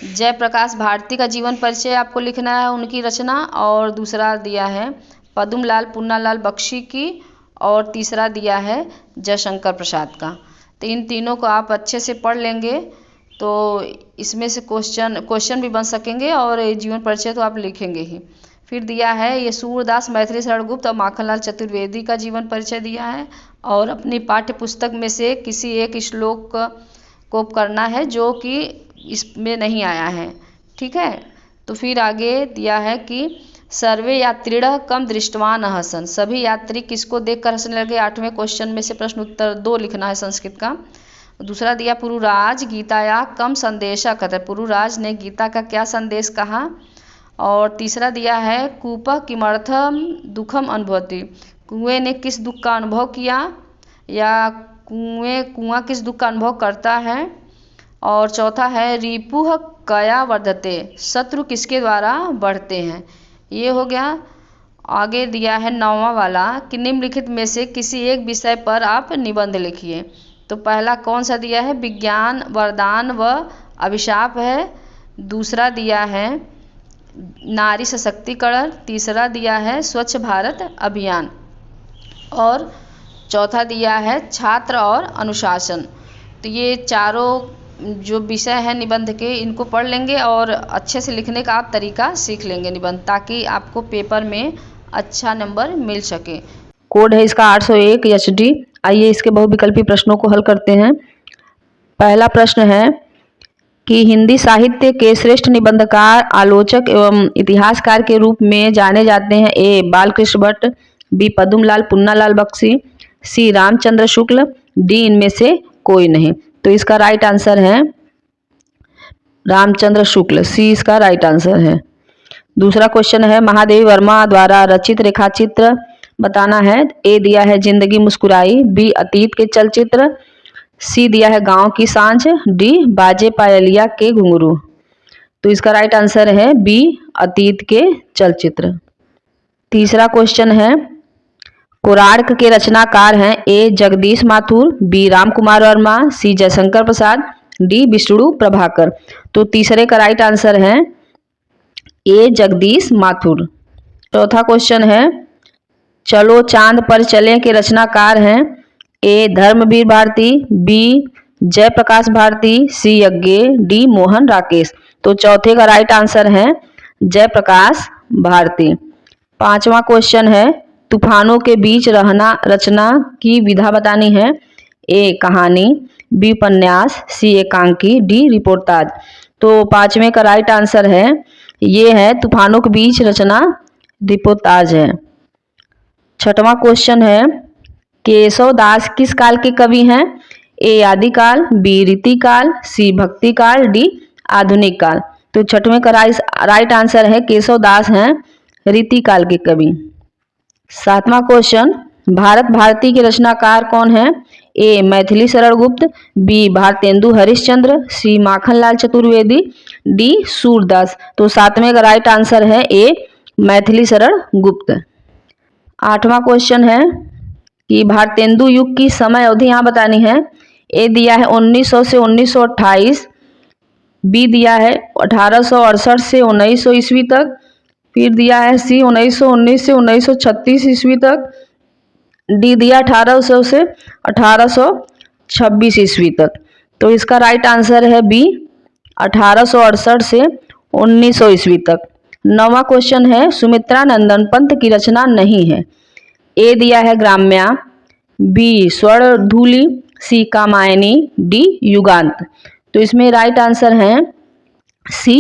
Speaker 1: जयप्रकाश भारती का जीवन परिचय आपको लिखना है, उनकी रचना। और दूसरा दिया है पद्मलाल पुन्नालाल बख्शी की। और तीसरा दिया है जयशंकर प्रसाद का। तो इन तीनों को आप अच्छे से पढ़ लेंगे तो इसमें से क्वेश्चन भी बन सकेंगे और जीवन परिचय तो आप लिखेंगे ही। फिर दिया है ये सूरदास मैथिली शरण गुप्त और माखनलाल चतुर्वेदी का जीवन परिचय दिया है। और अपनी पाठ्य पुस्तक में से किसी एक श्लोक को करना है जो कि इसमें नहीं आया है, ठीक है। तो फिर आगे दिया है कि सर्वे यात्रिणः कम दृष्टवान हसन, सभी यात्री किसको देखकर हंसने लगे। 8वें क्वेश्चन में से प्रश्न उत्तर 2 लिखना है संस्कृत का। दूसरा दिया पुरुराज गीताया कम संदेशा कथय, पुरुराज ने गीता का क्या संदेश कहा। और तीसरा दिया है कूपः किमर्थम दुखम अनुभवति, कुएं ने किस दुख का अनुभव किया या कुआं किस दुख का अनुभव करता है। और चौथा है रिपुः कया वर्धते, शत्रु किसके द्वारा बढ़ते हैं। ये हो गया। आगे दिया है 9वां वाला कि निम्नलिखित में से किसी एक विषय पर आप निबंध लिखिए। तो पहला कौन सा दिया है विज्ञान वरदान व अभिशाप है। दूसरा दिया है नारी सशक्तिकरण। तीसरा दिया है स्वच्छ भारत अभियान। और चौथा दिया है छात्र और अनुशासन। तो ये चारों जो विषय है निबंध के इनको पढ़ लेंगे और अच्छे से लिखने का आप तरीका सीख लेंगे निबंध, ताकि आपको पेपर में अच्छा नंबर मिल सके। कोड है इसका 801 HD। आइए इसके बहुविकल्पी प्रश्नों को हल करते हैं। पहला प्रश्न है कि हिंदी साहित्य के श्रेष्ठ निबंधकार आलोचक एवं इतिहासकार के रूप में जाने जाते हैं। ए बालकृष्ण भट्ट, बी पद्मलाल पुन्नालाल बख्शी, सी रामचंद्र शुक्ल, डी इनमें से कोई नहीं। तो इसका राइट आंसर है रामचंद्र शुक्ल, सी इसका राइट आंसर है। दूसरा क्वेश्चन है महादेवी वर्मा द्वारा रचित रेखाचित्र बताना है। ए दिया है जिंदगी मुस्कुराई, बी अतीत के चलचित्र, सी दिया है गांव की सांझ, डी बाजे पायलिया के घुंघरू। तो इसका राइट आंसर है बी अतीत के चलचित्र। तीसरा क्वेश्चन है कोणार्क के रचनाकार हैं। ए जगदीश माथुर, बी राम कुमार वर्मा, सी जयशंकर प्रसाद, डी विष्णु प्रभाकर। तो तीसरे का राइट आंसर है ए जगदीश माथुर। चौथा क्वेश्चन है चलो चांद पर चलें के रचनाकार हैं। ए धर्मवीर भारती, बी जयप्रकाश भारती, सी यज्ञे, डी मोहन राकेश। तो चौथे का राइट आंसर है जयप्रकाश भारती। पांचवा क्वेश्चन है तूफानों के बीच रहना रचना की विधा बतानी है। ए कहानी, बी उपन्यास, सी एकांकी, डी रिपोर्टाज। तो पांचवें का राइट आंसर है ये है तूफानों के बीच रचना रिपोर्टाज है। छठवां क्वेश्चन है केशव दास किस काल के कवि हैं। ए आदिकाल, बी रीतिकाल, सी भक्तिकाल, डी आधुनिक काल। तो छठवें का राइट आंसर है केशव दास हैं रीतिकाल के कवि। सातवां क्वेश्चन भारत भारती के रचनाकार कौन है। ए मैथिली शरण गुप्त, बी भारतेंदु हरिश्चंद्र, सी माखनलाल चतुर्वेदी, डी सूरदास। तो 7वें का राइट आंसर है ए मैथिली शरण गुप्त। 8वां क्वेश्चन है कि भारतेंदु युग की समय अवधि यहाँ बतानी है। ए दिया है 1900 से 1928, बी दिया है 1868 से 1900 ईस्वी तक, फिर दिया है सी 1919 से 1936 ईस्वी तक, डी दिया 1800 से 1826 ईस्वी तक। तो इसका राइट आंसर है बी 1868 से 1900 ईस्वी तक। 9वां क्वेश्चन है सुमित्रा नंदन पंत की रचना नहीं है। ए दिया है ग्राम्या, बी स्वर्णधूलि, सी कामायनी, डी युगांत। तो इसमें राइट आंसर है सी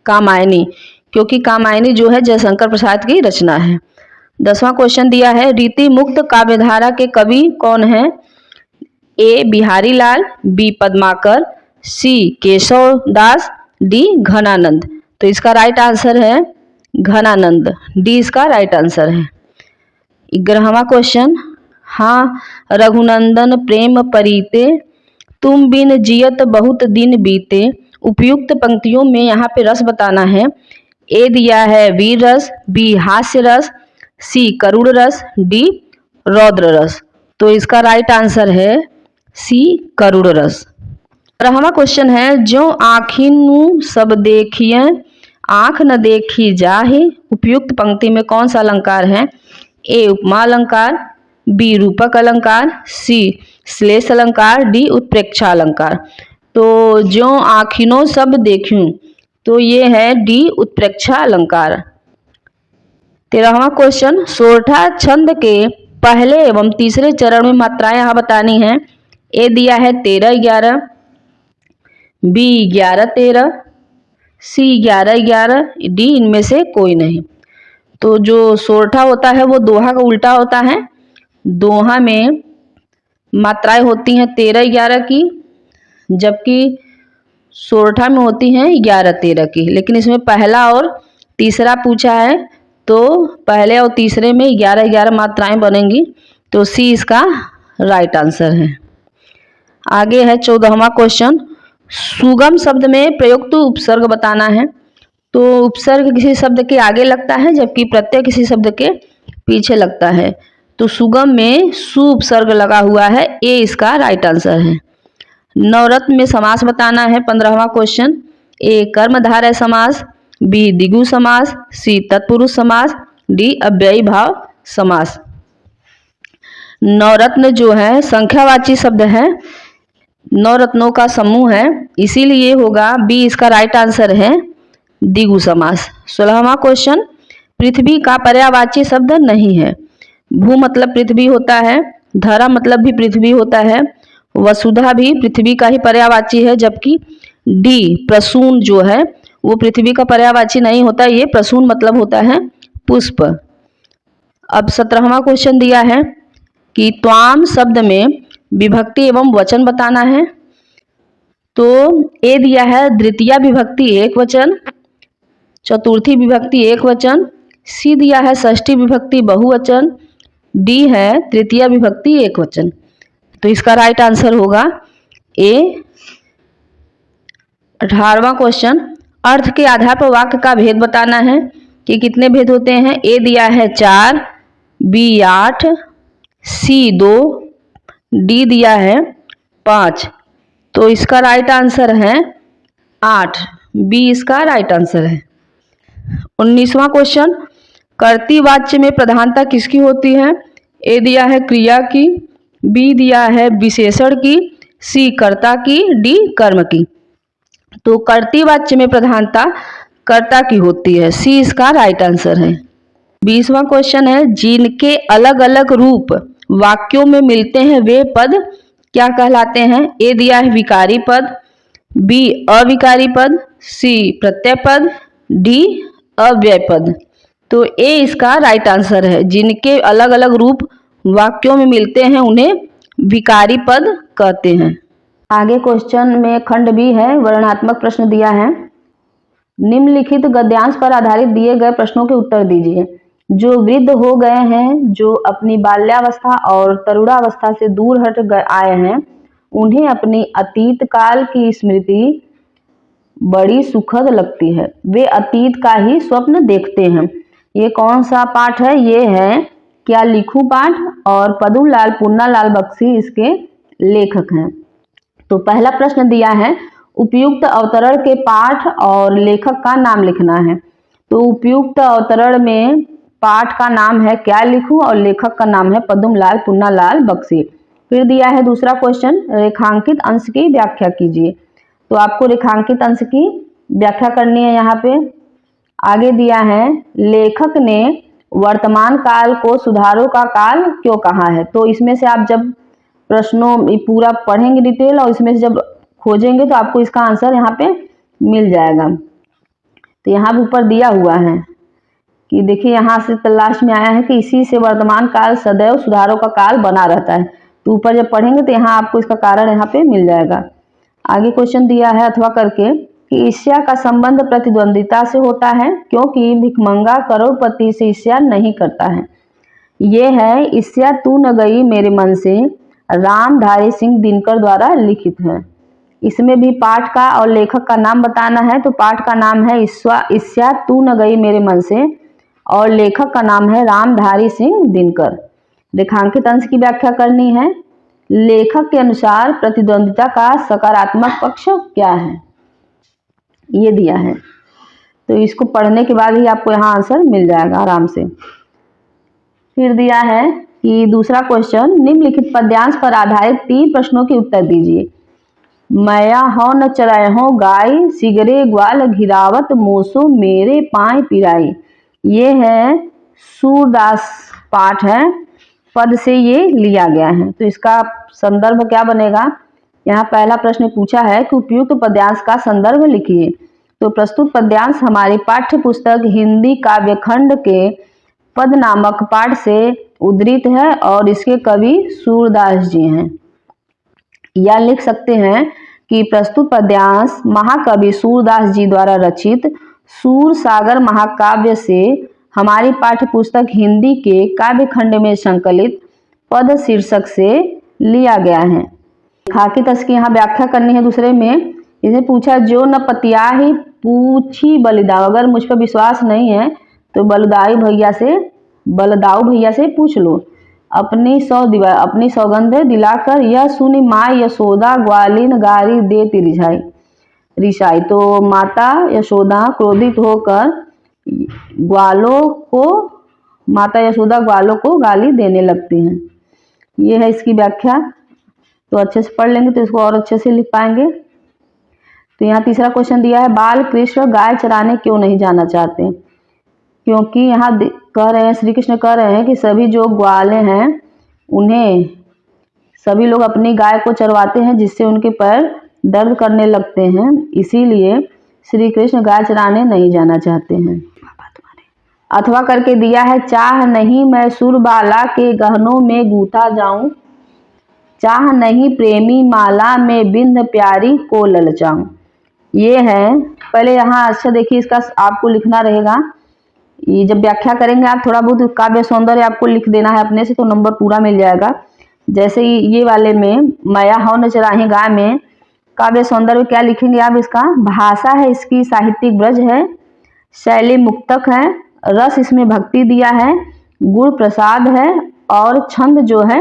Speaker 1: कामायनी, क्योंकि कामायनी जो है जयशंकर प्रसाद की रचना है। 10वां क्वेश्चन दिया है रीति मुक्त काव्यधारा के कवि कौन है। ए बिहारी लाल, बी पद्माकर, सी केशव दास, डी घनानंद। तो इसका राइट आंसर है घनानंद, डी इसका राइट आंसर है। 11वां क्वेश्चन, हाँ रघुनंदन प्रेम परीते, तुम बिन जियत बहुत दिन बीते। उपयुक्त पंक्तियों में यहाँ पे रस बताना है। ए दिया है वीर रस, बी हास्य रस, सी करुण रस, डी रौद्र रस। तो इसका राइट आंसर है सी करुण रस। 12वां क्वेश्चन है जो आँखिनु सब देखिए आँख न देखी जाहे। उपयुक्त पंक्ति में कौन सा अलंकार है। ए उपमा अलंकार, बी रूपक अलंकार, सी श्लेष अलंकार, डी उत्प्रेक्षा अलंकार। तो जो आँखिनो सब देखूं, तो ये है डी उत्प्रेक्षा अलंकार। 13वां क्वेश्चन, सोरठा छंद के पहले एवं तीसरे चरण में मात्राएं यहाँ बतानी है। ए दिया है 13-11, बी 11-13, सी 11-11, डी इनमें से कोई नहीं। तो जो सोरठा होता है वो दोहा का उल्टा होता है। दोहा में मात्राएं होती हैं 13-11 की, जबकि सोरठा में होती हैं 11-13 की। लेकिन इसमें पहला और तीसरा पूछा है, तो पहले और तीसरे में 11-11 मात्राएं बनेंगी। तो सी इसका राइट आंसर है। आगे है 14वां क्वेश्चन, सुगम शब्द में प्रयुक्त उपसर्ग बताना है। तो उपसर्ग किसी शब्द के आगे लगता है, जबकि प्रत्यय किसी शब्द के पीछे लगता है। तो सुगम में सु उपसर्ग लगा हुआ है, ए इसका राइट आंसर है। नवरत्न में समास बताना है। 15वां क्वेश्चन, ए कर्मधारय समास, बी द्विगु समास, सी तत्पुरुष समास, डी अव्ययी भाव समास। नवरत्न जो है संख्यावाची शब्द है, नौ रत्नों का समूह है, इसीलिए होगा बी इसका राइट आंसर है द्विगु समास। 16वां क्वेश्चन, पृथ्वी का पर्यायवाची शब्द नहीं है। भू मतलब पृथ्वी होता है, धरा मतलब भी पृथ्वी होता है, वसुधा भी पृथ्वी का ही पर्यायवाची है, जबकि डी प्रसून जो है वो पृथ्वी का पर्यायवाची नहीं होता, ये प्रसून मतलब होता है पुष्प। अब 17वां क्वेश्चन दिया है कि त्वाम शब्द में विभक्ति एवं वचन बताना है। तो ए दिया है द्वितीय विभक्ति एक वचन, चतुर्थी विभक्ति एक वचन, सी दिया है षष्ठी विभक्ति बहुवचन, डी है तृतीय विभक्ति एक वचन। तो इसका राइट आंसर होगा ए। 18वां क्वेश्चन, अर्थ के आधार पर वाक्य का भेद बताना है कि कितने भेद होते हैं। ए दिया है 4, बी 8, सी 2, डी दिया है 5। तो इसका राइट आंसर है 8, बी इसका राइट आंसर है। 19वां क्वेश्चन, कर्तृ वाच्य में प्रधानता किसकी होती है। ए दिया है क्रिया की, बी दिया है विशेषण की, सी कर्ता की, डी कर्म की। तो कर्तृ वाच्य में प्रधानता कर्ता की होती है, सी इसका राइट आंसर है। 20वां क्वेश्चन है, जिनके अलग अलग रूप वाक्यों में मिलते हैं वे पद क्या कहलाते हैं। ए दिया है विकारी पद, बी अविकारी पद, सी प्रत्यय पद, डी अव्यय पद। तो ए इसका राइट आंसर है। जिनके अलग अलग रूप वाक्यों में मिलते हैं उन्हें विकारी पद कहते हैं। आगे क्वेश्चन में खंड बी है, वर्णनात्मक प्रश्न दिया है। निम्नलिखित गद्यांश पर आधारित दिए गए प्रश्नों के उत्तर दीजिए। जो वृद्ध हो गए हैं, जो अपनी बाल्यावस्था और तरुणावस्था से दूर आए हैं, उन्हें अपनी अतीत काल की स्मृति बड़ी सुखद लगती है। वे अतीत का ही स्वप्न देखते हैं। ये कौन सा पाठ है? ये है क्या लिखूं पाठ, और पद्मलाल पुन्नालाल बख्शी इसके लेखक हैं। तो पहला प्रश्न दिया है उपयुक्त अवतरण के पाठ और लेखक का नाम लिखना है। तो उपयुक्त अवतरण में पाठ का नाम है क्या लिखूं और लेखक का नाम है पद्मलाल पुन्नालाल बख्शी। फिर दिया है दूसरा क्वेश्चन, रेखांकित अंश की व्याख्या कीजिए। तो आपको रेखांकित अंश की व्याख्या करनी है। यहाँ पे आगे दिया है लेखक ने वर्तमान काल को सुधारों का काल क्यों कहा है। तो इसमें से आप जब प्रश्नों पूरा पढ़ेंगे डिटेल और इसमें से जब खोजेंगे तो आपको इसका आंसर यहाँ पे मिल जाएगा। तो यहाँ पे ऊपर दिया हुआ है कि देखिए यहाँ से लास्ट में आया है कि इसी से वर्तमान काल सदैव सुधारों का काल बना रहता है। तो ऊपर जब पढ़ेंगे तो यहाँ आपको इसका कारण यहाँ पे मिल जाएगा। आगे क्वेश्चन दिया है अथवा करके कि ईर्ष्या का संबंध प्रतिद्वंदिता से होता है क्योंकि भिखमंगा करोड़पति से ईर्ष्या नहीं करता है। ये है ईर्ष्या तू न गई मेरे मन से, रामधारी सिंह दिनकर द्वारा लिखित है। इसमें भी पाठ का और लेखक का नाम बताना है। तो पाठ का नाम है ईर्ष्या तू न गई मेरे मन से और लेखक का नाम है रामधारी सिंह दिनकर। रेखांकित अंश की व्याख्या करनी है। लेखक के अनुसार प्रतिद्वंदिता का सकारात्मक पक्ष क्या है, ये दिया है। तो इसको पढ़ने के बाद ही आपको यहाँ आंसर मिल जाएगा आराम से। फिर दिया है कि दूसरा क्वेश्चन, निम्नलिखित पद्यांश पर आधारित 3 प्रश्नों के उत्तर दीजिए। मैया हो न चराय हो गाय, सिगरे ग्वाल घिरावत मोसो मेरे पाए पिराई। ये है सूरदास पाठ है, पद से ये लिया गया है। तो इसका संदर्भ क्या बनेगा? यहाँ पहला प्रश्न पूछा है कि उपयुक्त पद्यांश का संदर्भ लिखिए। तो प्रस्तुत पद्यांश हमारी पाठ्य पुस्तक हिंदी काव्यखंड के पद नामक पाठ से उद्धृत है और इसके कवि सूरदास जी हैं। या लिख सकते हैं कि प्रस्तुत पद्यांश महाकवि सूरदास जी द्वारा रचित सूर सागर महाकाव्य से हमारी पाठ्य पुस्तक हिंदी के काव्यखंड में संकलित पद शीर्षक से लिया गया है। रेखांकित अंश की यहाँ व्याख्या करनी है। दूसरे में इसे पूछा जो न पतियाही पूछी बलिदाऊ। अगर मुझ पर विश्वास नहीं है तो बलदाऊ भैया से पूछ लो। अपनी सौगंध दिलाकर यह सुनी माँ यशोदा ग्वालिन गारी देती रिसाई। तो माता यशोदा क्रोधित होकर माता यशोदा ग्वालों को गाली देने लगती हैं। ये है इसकी व्याख्या। तो अच्छे से पढ़ लेंगे तो इसको और अच्छे से लिख पाएंगे। तो यहाँ तीसरा क्वेश्चन दिया है बाल कृष्ण गाय चराने क्यों नहीं जाना चाहते। क्योंकि यहाँ कह रहे हैं, श्री कृष्ण कह रहे हैं कि सभी जो ग्वाले हैं उन्हें सभी लोग अपनी गाय को चरवाते हैं जिससे उनके पैर दर्द करने लगते हैं, इसीलिए श्री कृष्ण गाय चराने नहीं जाना चाहते हैं। अथवा करके दिया है चाह नहीं मैं सुरबाला के गहनों में गूथा जाऊं, चाह नहीं प्रेमी माला में बिंद प्यारी को ललचाऊं। ये है, पहले यहाँ अच्छा देखिए इसका आपको लिखना रहेगा। ये जब व्याख्या करेंगे आप थोड़ा बहुत काव्य सौंदर्य आपको लिख देना है अपने से, तो नंबर पूरा मिल जाएगा। जैसे ये वाले में मैया हो न चराही गाय में काव्य सौंदर्य क्या लिखेंगे आप? इसका भाषा है इसकी साहित्यिक ब्रज है, शैली मुक्तक है, रस इसमें भक्ति दिया है, गुण प्रसाद है और छंद जो है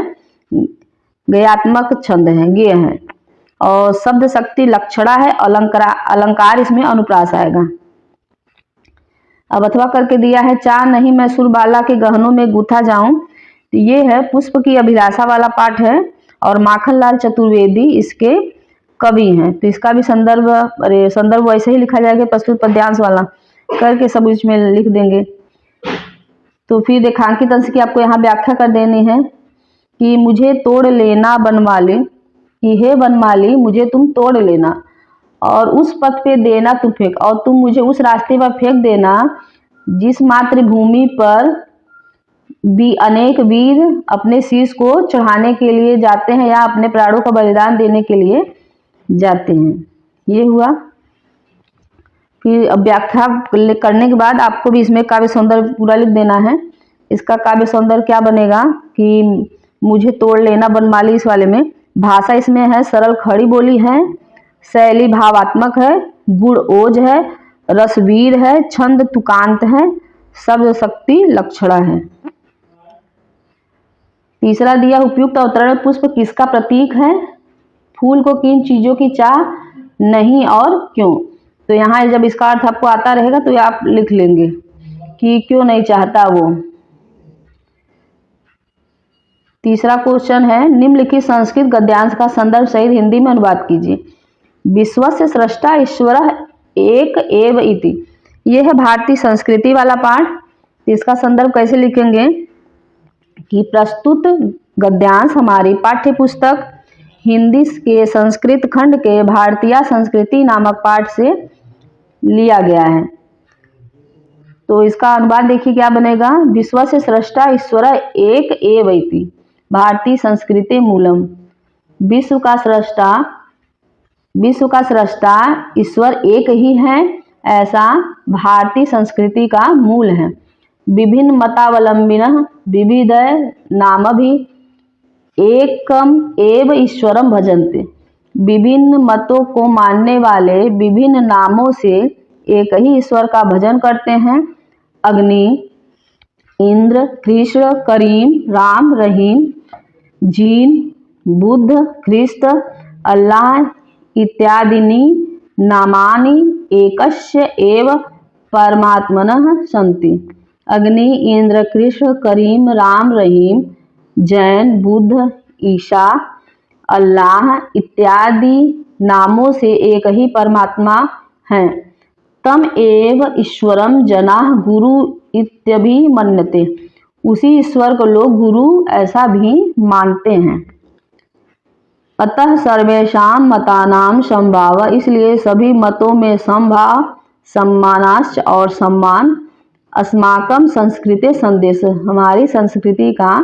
Speaker 1: गयात्मक छंद है, गेय है और शब्द शक्ति लक्षणा है, अलंकार इसमें अनुप्रास आएगा। अब अथवा करके दिया है चाह नहीं मैं सुरबाला के गहनों में गूथा जाऊं। तो ये है पुष्प की अभिलाषा वाला पाठ है और माखनलाल चतुर्वेदी इसके कवि हैं। तो इसका भी संदर्भ वैसे ही लिखा जाएगा प्रस्तुत पद्यांश वाला करके सब इसमें लिख देंगे। तो फिर रेखांकित अंश की आपको यहाँ व्याख्या कर देनी है कि मुझे तोड़ लेना बनमाली, कि हे बनमाली मुझे तुम तोड़ लेना और उस पथ पे देना तू फेंक, और तुम मुझे उस रास्ते पर फेंक देना जिस मातृभूमि पर भी अनेक वीर अपने शीश को चढ़ाने के लिए जाते हैं या अपने प्राणों का बलिदान देने के लिए जाते हैं। ये हुआ। फिर अब व्याख्या करने के बाद आपको भी इसमें काव्य सौंदर्य पूरा लिख देना है। इसका काव्य सौंदर्य क्या बनेगा कि मुझे तोड़ लेना बनमाली इस वाले में। भाषा इसमें है सरल खड़ी बोली है, शैली भावात्मक है, गुण ओज है, रसवीर है, छंद तुकांत है, शब्द शक्ति लक्षणा है। तीसरा दिया उपयुक्त अवतरण पुष्प किसका प्रतीक है? फूल को किन चीजों की चाह नहीं और क्यों? तो यहाँ जब इसका अर्थ आपको आता रहेगा तो आप लिख लेंगे कि क्यों नहीं चाहता वो। तीसरा क्वेश्चन है निम्नलिखित संस्कृत गद्यांश का संदर्भ सहित हिंदी में अनुवाद कीजिए। विश्वस्य स्रष्टा ईश्वरः एक एव इति, यह है भारतीय संस्कृति वाला पाठ। इसका संदर्भ कैसे लिखेंगे कि प्रस्तुत गद्यांश हमारी पाठ्य पुस्तक हिंदी के संस्कृत खंड के भारतीय संस्कृति नामक पाठ से लिया गया है। तो इसका अनुवाद देखिए क्या बनेगा। विश्वस्य स्रष्टा ईश्वरः एक एव इति भारतीय संस्कृति मूलम, विश्व का सृष्टा ईश्वर एक ही है, ऐसा भारतीय संस्कृति का मूल है। विभिन्न मतावलंबिनः विविध नामभिः एकम एव ईश्वरम भजन्ते, विभिन्न मतों को मानने वाले विभिन्न नामों से एक ही ईश्वर का भजन करते हैं। अग्नि, इंद्र, कृष्ण, करीम, राम, रहीम, जीन, बुद्ध, ख्रिस्त, अल्लाह इत्यादीनि नामानि एकस्य एव परमात्मनः सन्ति। अग्नि, इंद्र, कृष्ण, करीम, राम, रहीम, जैन, बुद्ध, ईसा, अल्लाह इत्यादि नामों से एक ही परमात्मा हैं। तम एव ईश्वरम जनाः गुरु इत्यभिमन्यते, उसी ईश्वर को लोग गुरु ऐसा भी मानते हैं। अतः सर्वेषां मतानां समभाव, इसलिए सभी मतों में समभाव, सम्मानाश्च और सम्मान। अस्माकं संस्कृते संदेश, हमारी संस्कृति का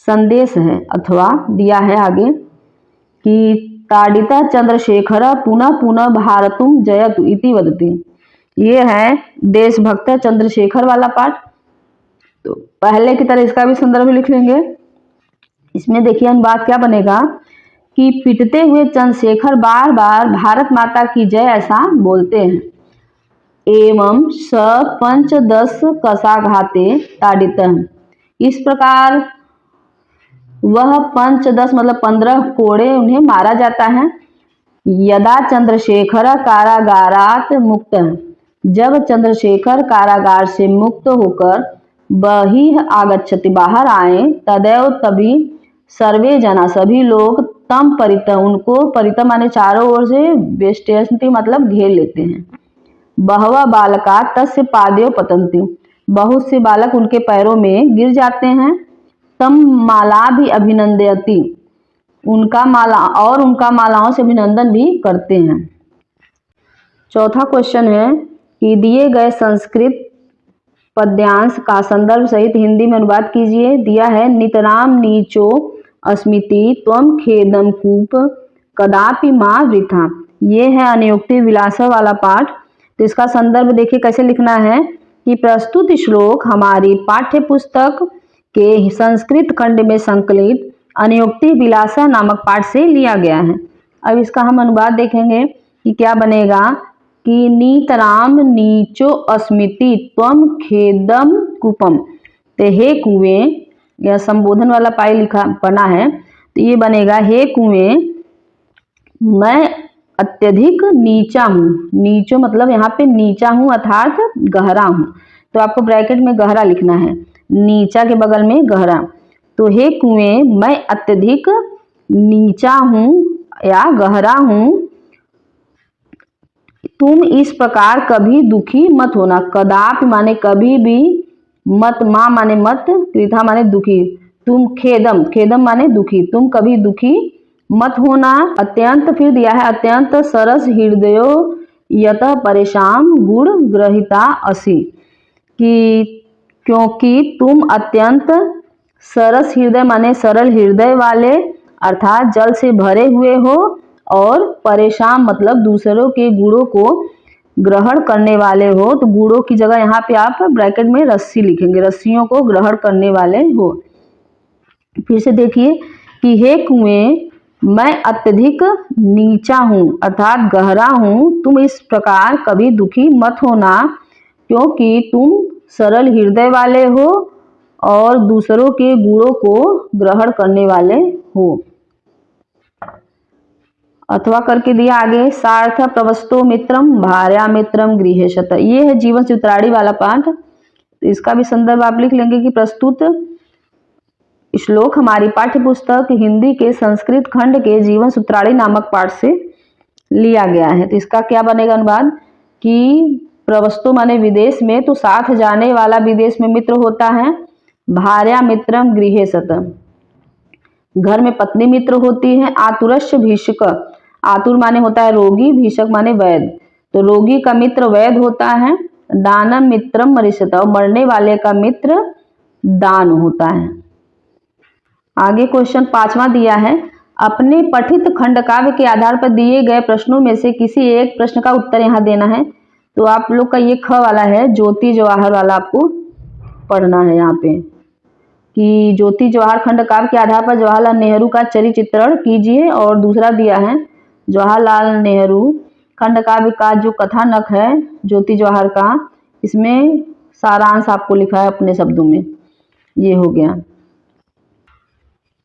Speaker 1: संदेश है। अथवा दिया है आगे कि ताडिता चंद्रशेखर पुनः पुनः भारतम जयतु इति वदति, ये है देशभक्त चंद्रशेखर वाला पाठ। तो पहले की तरह इसका भी संदर्भ लिख लेंगे। इसमें देखिए अनुवाद क्या बनेगा कि पिटते हुए चंद्रशेखर बार बार भारत माता की जय ऐसा बोलते हैं। एवं स 5-10 कसाघाते ताडितः, इस प्रकार वह 5-10 मतलब 15 कोड़े उन्हें मारा जाता है। यदा चंद्रशेखर कारागारात मुक्त, जब चंद्रशेखर कारागार से मुक्त होकर बहिः आगच्छति बाहर आए, तदैव तभी सर्वे जना सभी लोग तम परितः, उनको परितः माने चारों ओर से वेष्टयन्ति मतलब घेर लेते हैं। बहवः बालका तस्य पादयोः पतन्ति, बहुत से बालक उनके पैरों में गिर जाते हैं। तम माला भी अभिनंदयति, उनका मालाओं से अभिनंदन भी करते हैं। चौथा क्वेश्चन है कि दिए गए संस्कृत पद्यांश का संदर्भ सहित हिंदी में अनुवाद कीजिए। दिया है नितराम नीचो अस्मिति त्वम खेदम कूप कदापि माँ वृथा, ये है अनियुक्ति विलासा वाला पाठ। तो इसका संदर्भ देखिए कैसे लिखना है कि प्रस्तुत श्लोक हमारी पाठ्य पुस्तक के संस्कृत खंड में संकलित अनियुक्ति विलासा नामक पाठ से लिया गया है। अब इसका हम अनुवाद देखेंगे कि क्या बनेगा कि नीतराम नीचो अस्मिति त्वम खेदम कूपम, तो हे कुएं, यह संबोधन वाला पाई लिखा बना है। तो ये बनेगा हे कुएं मैं अत्यधिक नीचा हूँ। नीचो मतलब यहाँ पे नीचा हूँ अर्थात गहरा हूँ, तो आपको ब्रैकेट में गहरा लिखना है, नीचा के बगल में गहरा। तो हे कुएं मैं अत्यधिक नीचा हूँ या गहरा हूँ, तुम इस प्रकार कभी दुखी मत होना। कदापि माने कभी भी, मत माँ माने मत, त्रिधा माने दुखी, तुम खेदम माने दुखी, तुम कभी दुखी मत होना। अत्यंत फिर दिया है अत्यंत सरस हृदयो यतः परेशान गुण ग्रहिता असि, कि क्योंकि तुम अत्यंत सरस हृदय माने सरल हृदय वाले अर्थात जल से भरे हुए हो, और परेशान मतलब दूसरों के गुणों को ग्रहण करने वाले हो, तो गुणों की जगह यहाँ पे आप ब्रैकेट में रस्सी लिखेंगे, रस्सियों को ग्रहण करने वाले हो। फिर से देखिए कि हे कुएं, मैं अत्यधिक नीचा हूँ अर्थात गहरा हूँ, तुम इस प्रकार कभी दुखी मत होना, क्योंकि तुम सरल हृदय वाले हो और दूसरों के गुणों को ग्रहण करने वाले हो। अथवा करके दिया आगे, सार्थ प्रवस्तो मित्रम भार्या मित्रम गृहेशत। ये है जीवन चित्राड़ी वाला पाठ। तो इसका भी संदर्भ आप लिख लेंगे कि प्रस्तुत श्लोक हमारी पाठ्य पुस्तक हिंदी के संस्कृत खंड के जीवन सूत्राणी नामक पाठ से लिया गया है। तो इसका क्या बनेगा अनुवाद कि प्रवस्तो माने विदेश में, तो साथ जाने वाला विदेश में मित्र होता है। भार्या मित्रम गृहेशत, घर में पत्नी मित्र होती है। आतुरस्य भीषक, आतुर माने होता है रोगी, भीषक माने वैद्य, तो रोगी का मित्र वैद्य होता है। दानम मित्रम मरीषत, और मरने वाले का मित्र दान होता है। आगे क्वेश्चन 5वां दिया है, अपने पठित खंड काव्य के आधार पर दिए गए प्रश्नों में से किसी एक प्रश्न का उत्तर यहाँ देना है। तो आप लोग का ये ख वाला है, ज्योति जवाहर वाला आपको पढ़ना है यहाँ पे कि ज्योति जवाहर खंड काव्य के आधार पर जवाहरलाल नेहरू का चरित्र चित्रण कीजिए। और दूसरा दिया है जवाहरलाल नेहरू खंड काव्य का जो कथानक है ज्योति जवाहर का, इसमें सारांश आपको लिखा है अपने शब्दों में। ये हो गया।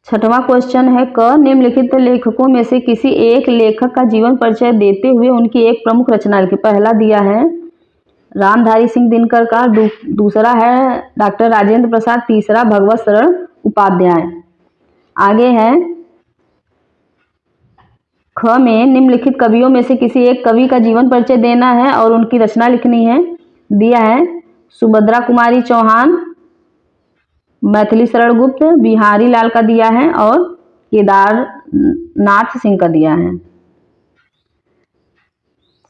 Speaker 1: 6वां क्वेश्चन है, क निम्नलिखित लेखकों में से किसी एक लेखक का जीवन परिचय देते हुए उनकी एक प्रमुख रचना लिखिए। पहला दिया है रामधारी सिंह दिनकर का, दूसरा है डॉक्टर राजेंद्र प्रसाद, तीसरा भगवत शरण उपाध्याय। आगे है ख में निम्नलिखित कवियों में से किसी एक कवि का जीवन परिचय देना है और उनकी रचना लिखनी है। दिया है सुभद्रा कुमारी चौहान, मैथिली शरण गुप्त, बिहारी लाल का दिया है और केदारनाथ सिंह का दिया है।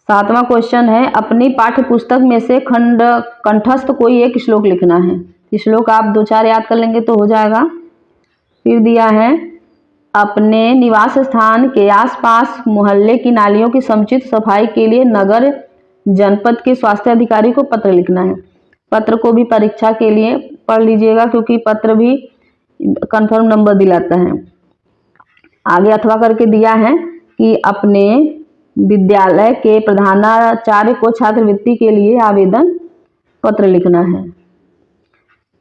Speaker 1: 7वां क्वेश्चन है, अपनी पाठ्य पुस्तक में से खंड कंठस्थ कोई एक श्लोक लिखना है। श्लोक आप 2-4 याद कर लेंगे तो हो जाएगा। फिर दिया है अपने निवास स्थान के आसपास मोहल्ले की नालियों की समुचित सफाई के लिए नगर जनपद के स्वास्थ्य अधिकारी को पत्र लिखना है। पत्र को भी परीक्षा के लिए पढ़ लीजिएगा क्योंकि पत्र भी कंफर्म नंबर दिलाता है। आगे अथवा करके दिया है कि अपने विद्यालय के प्रधानाचार्य को छात्रवृत्ति के लिए आवेदन पत्र लिखना है।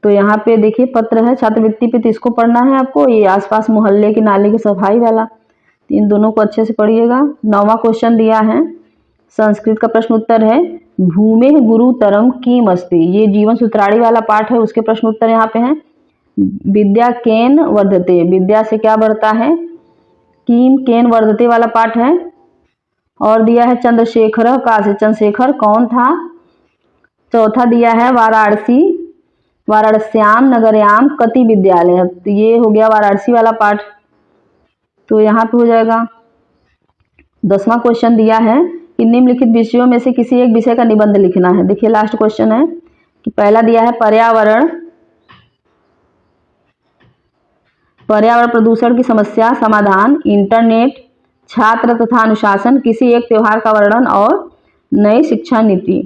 Speaker 1: तो यहाँ पे देखिए पत्र है छात्रवृत्ति पे, तो इसको पढ़ना है आपको। ये आसपास मोहल्ले की नाली की सफाई वाला, इन दोनों को अच्छे से पढ़िएगा। 9वां क्वेश्चन दिया है, संस्कृत का प्रश्न उत्तर है, भूमे गुरुतरम कीम अस्ति। ये जीवन सूत्राणी वाला पाठ है, उसके प्रश्न उत्तर यहाँ पे हैं। विद्या केन वर्धते, विद्या से क्या बढ़ता है। कीम केन वर्धते वाला पाठ है। और दिया है चंद्रशेखर का, से चंद्रशेखर कौन था। चौथा दिया है वाराणसी, वाराणस्याम नगरयाम कति विद्यालय, तो ये हो गया वाराणसी वाला पाठ, तो यहाँ पे हो जाएगा। 10वां क्वेश्चन दिया है कि निम्नलिखित विषयों में से किसी एक विषय का निबंध लिखना है। देखिए लास्ट क्वेश्चन है कि पहला दिया है पर्यावरण, पर्यावरण प्रदूषण की समस्या समाधान, इंटरनेट, छात्र तथा अनुशासन, किसी एक त्योहार का वर्णन और नई शिक्षा नीति।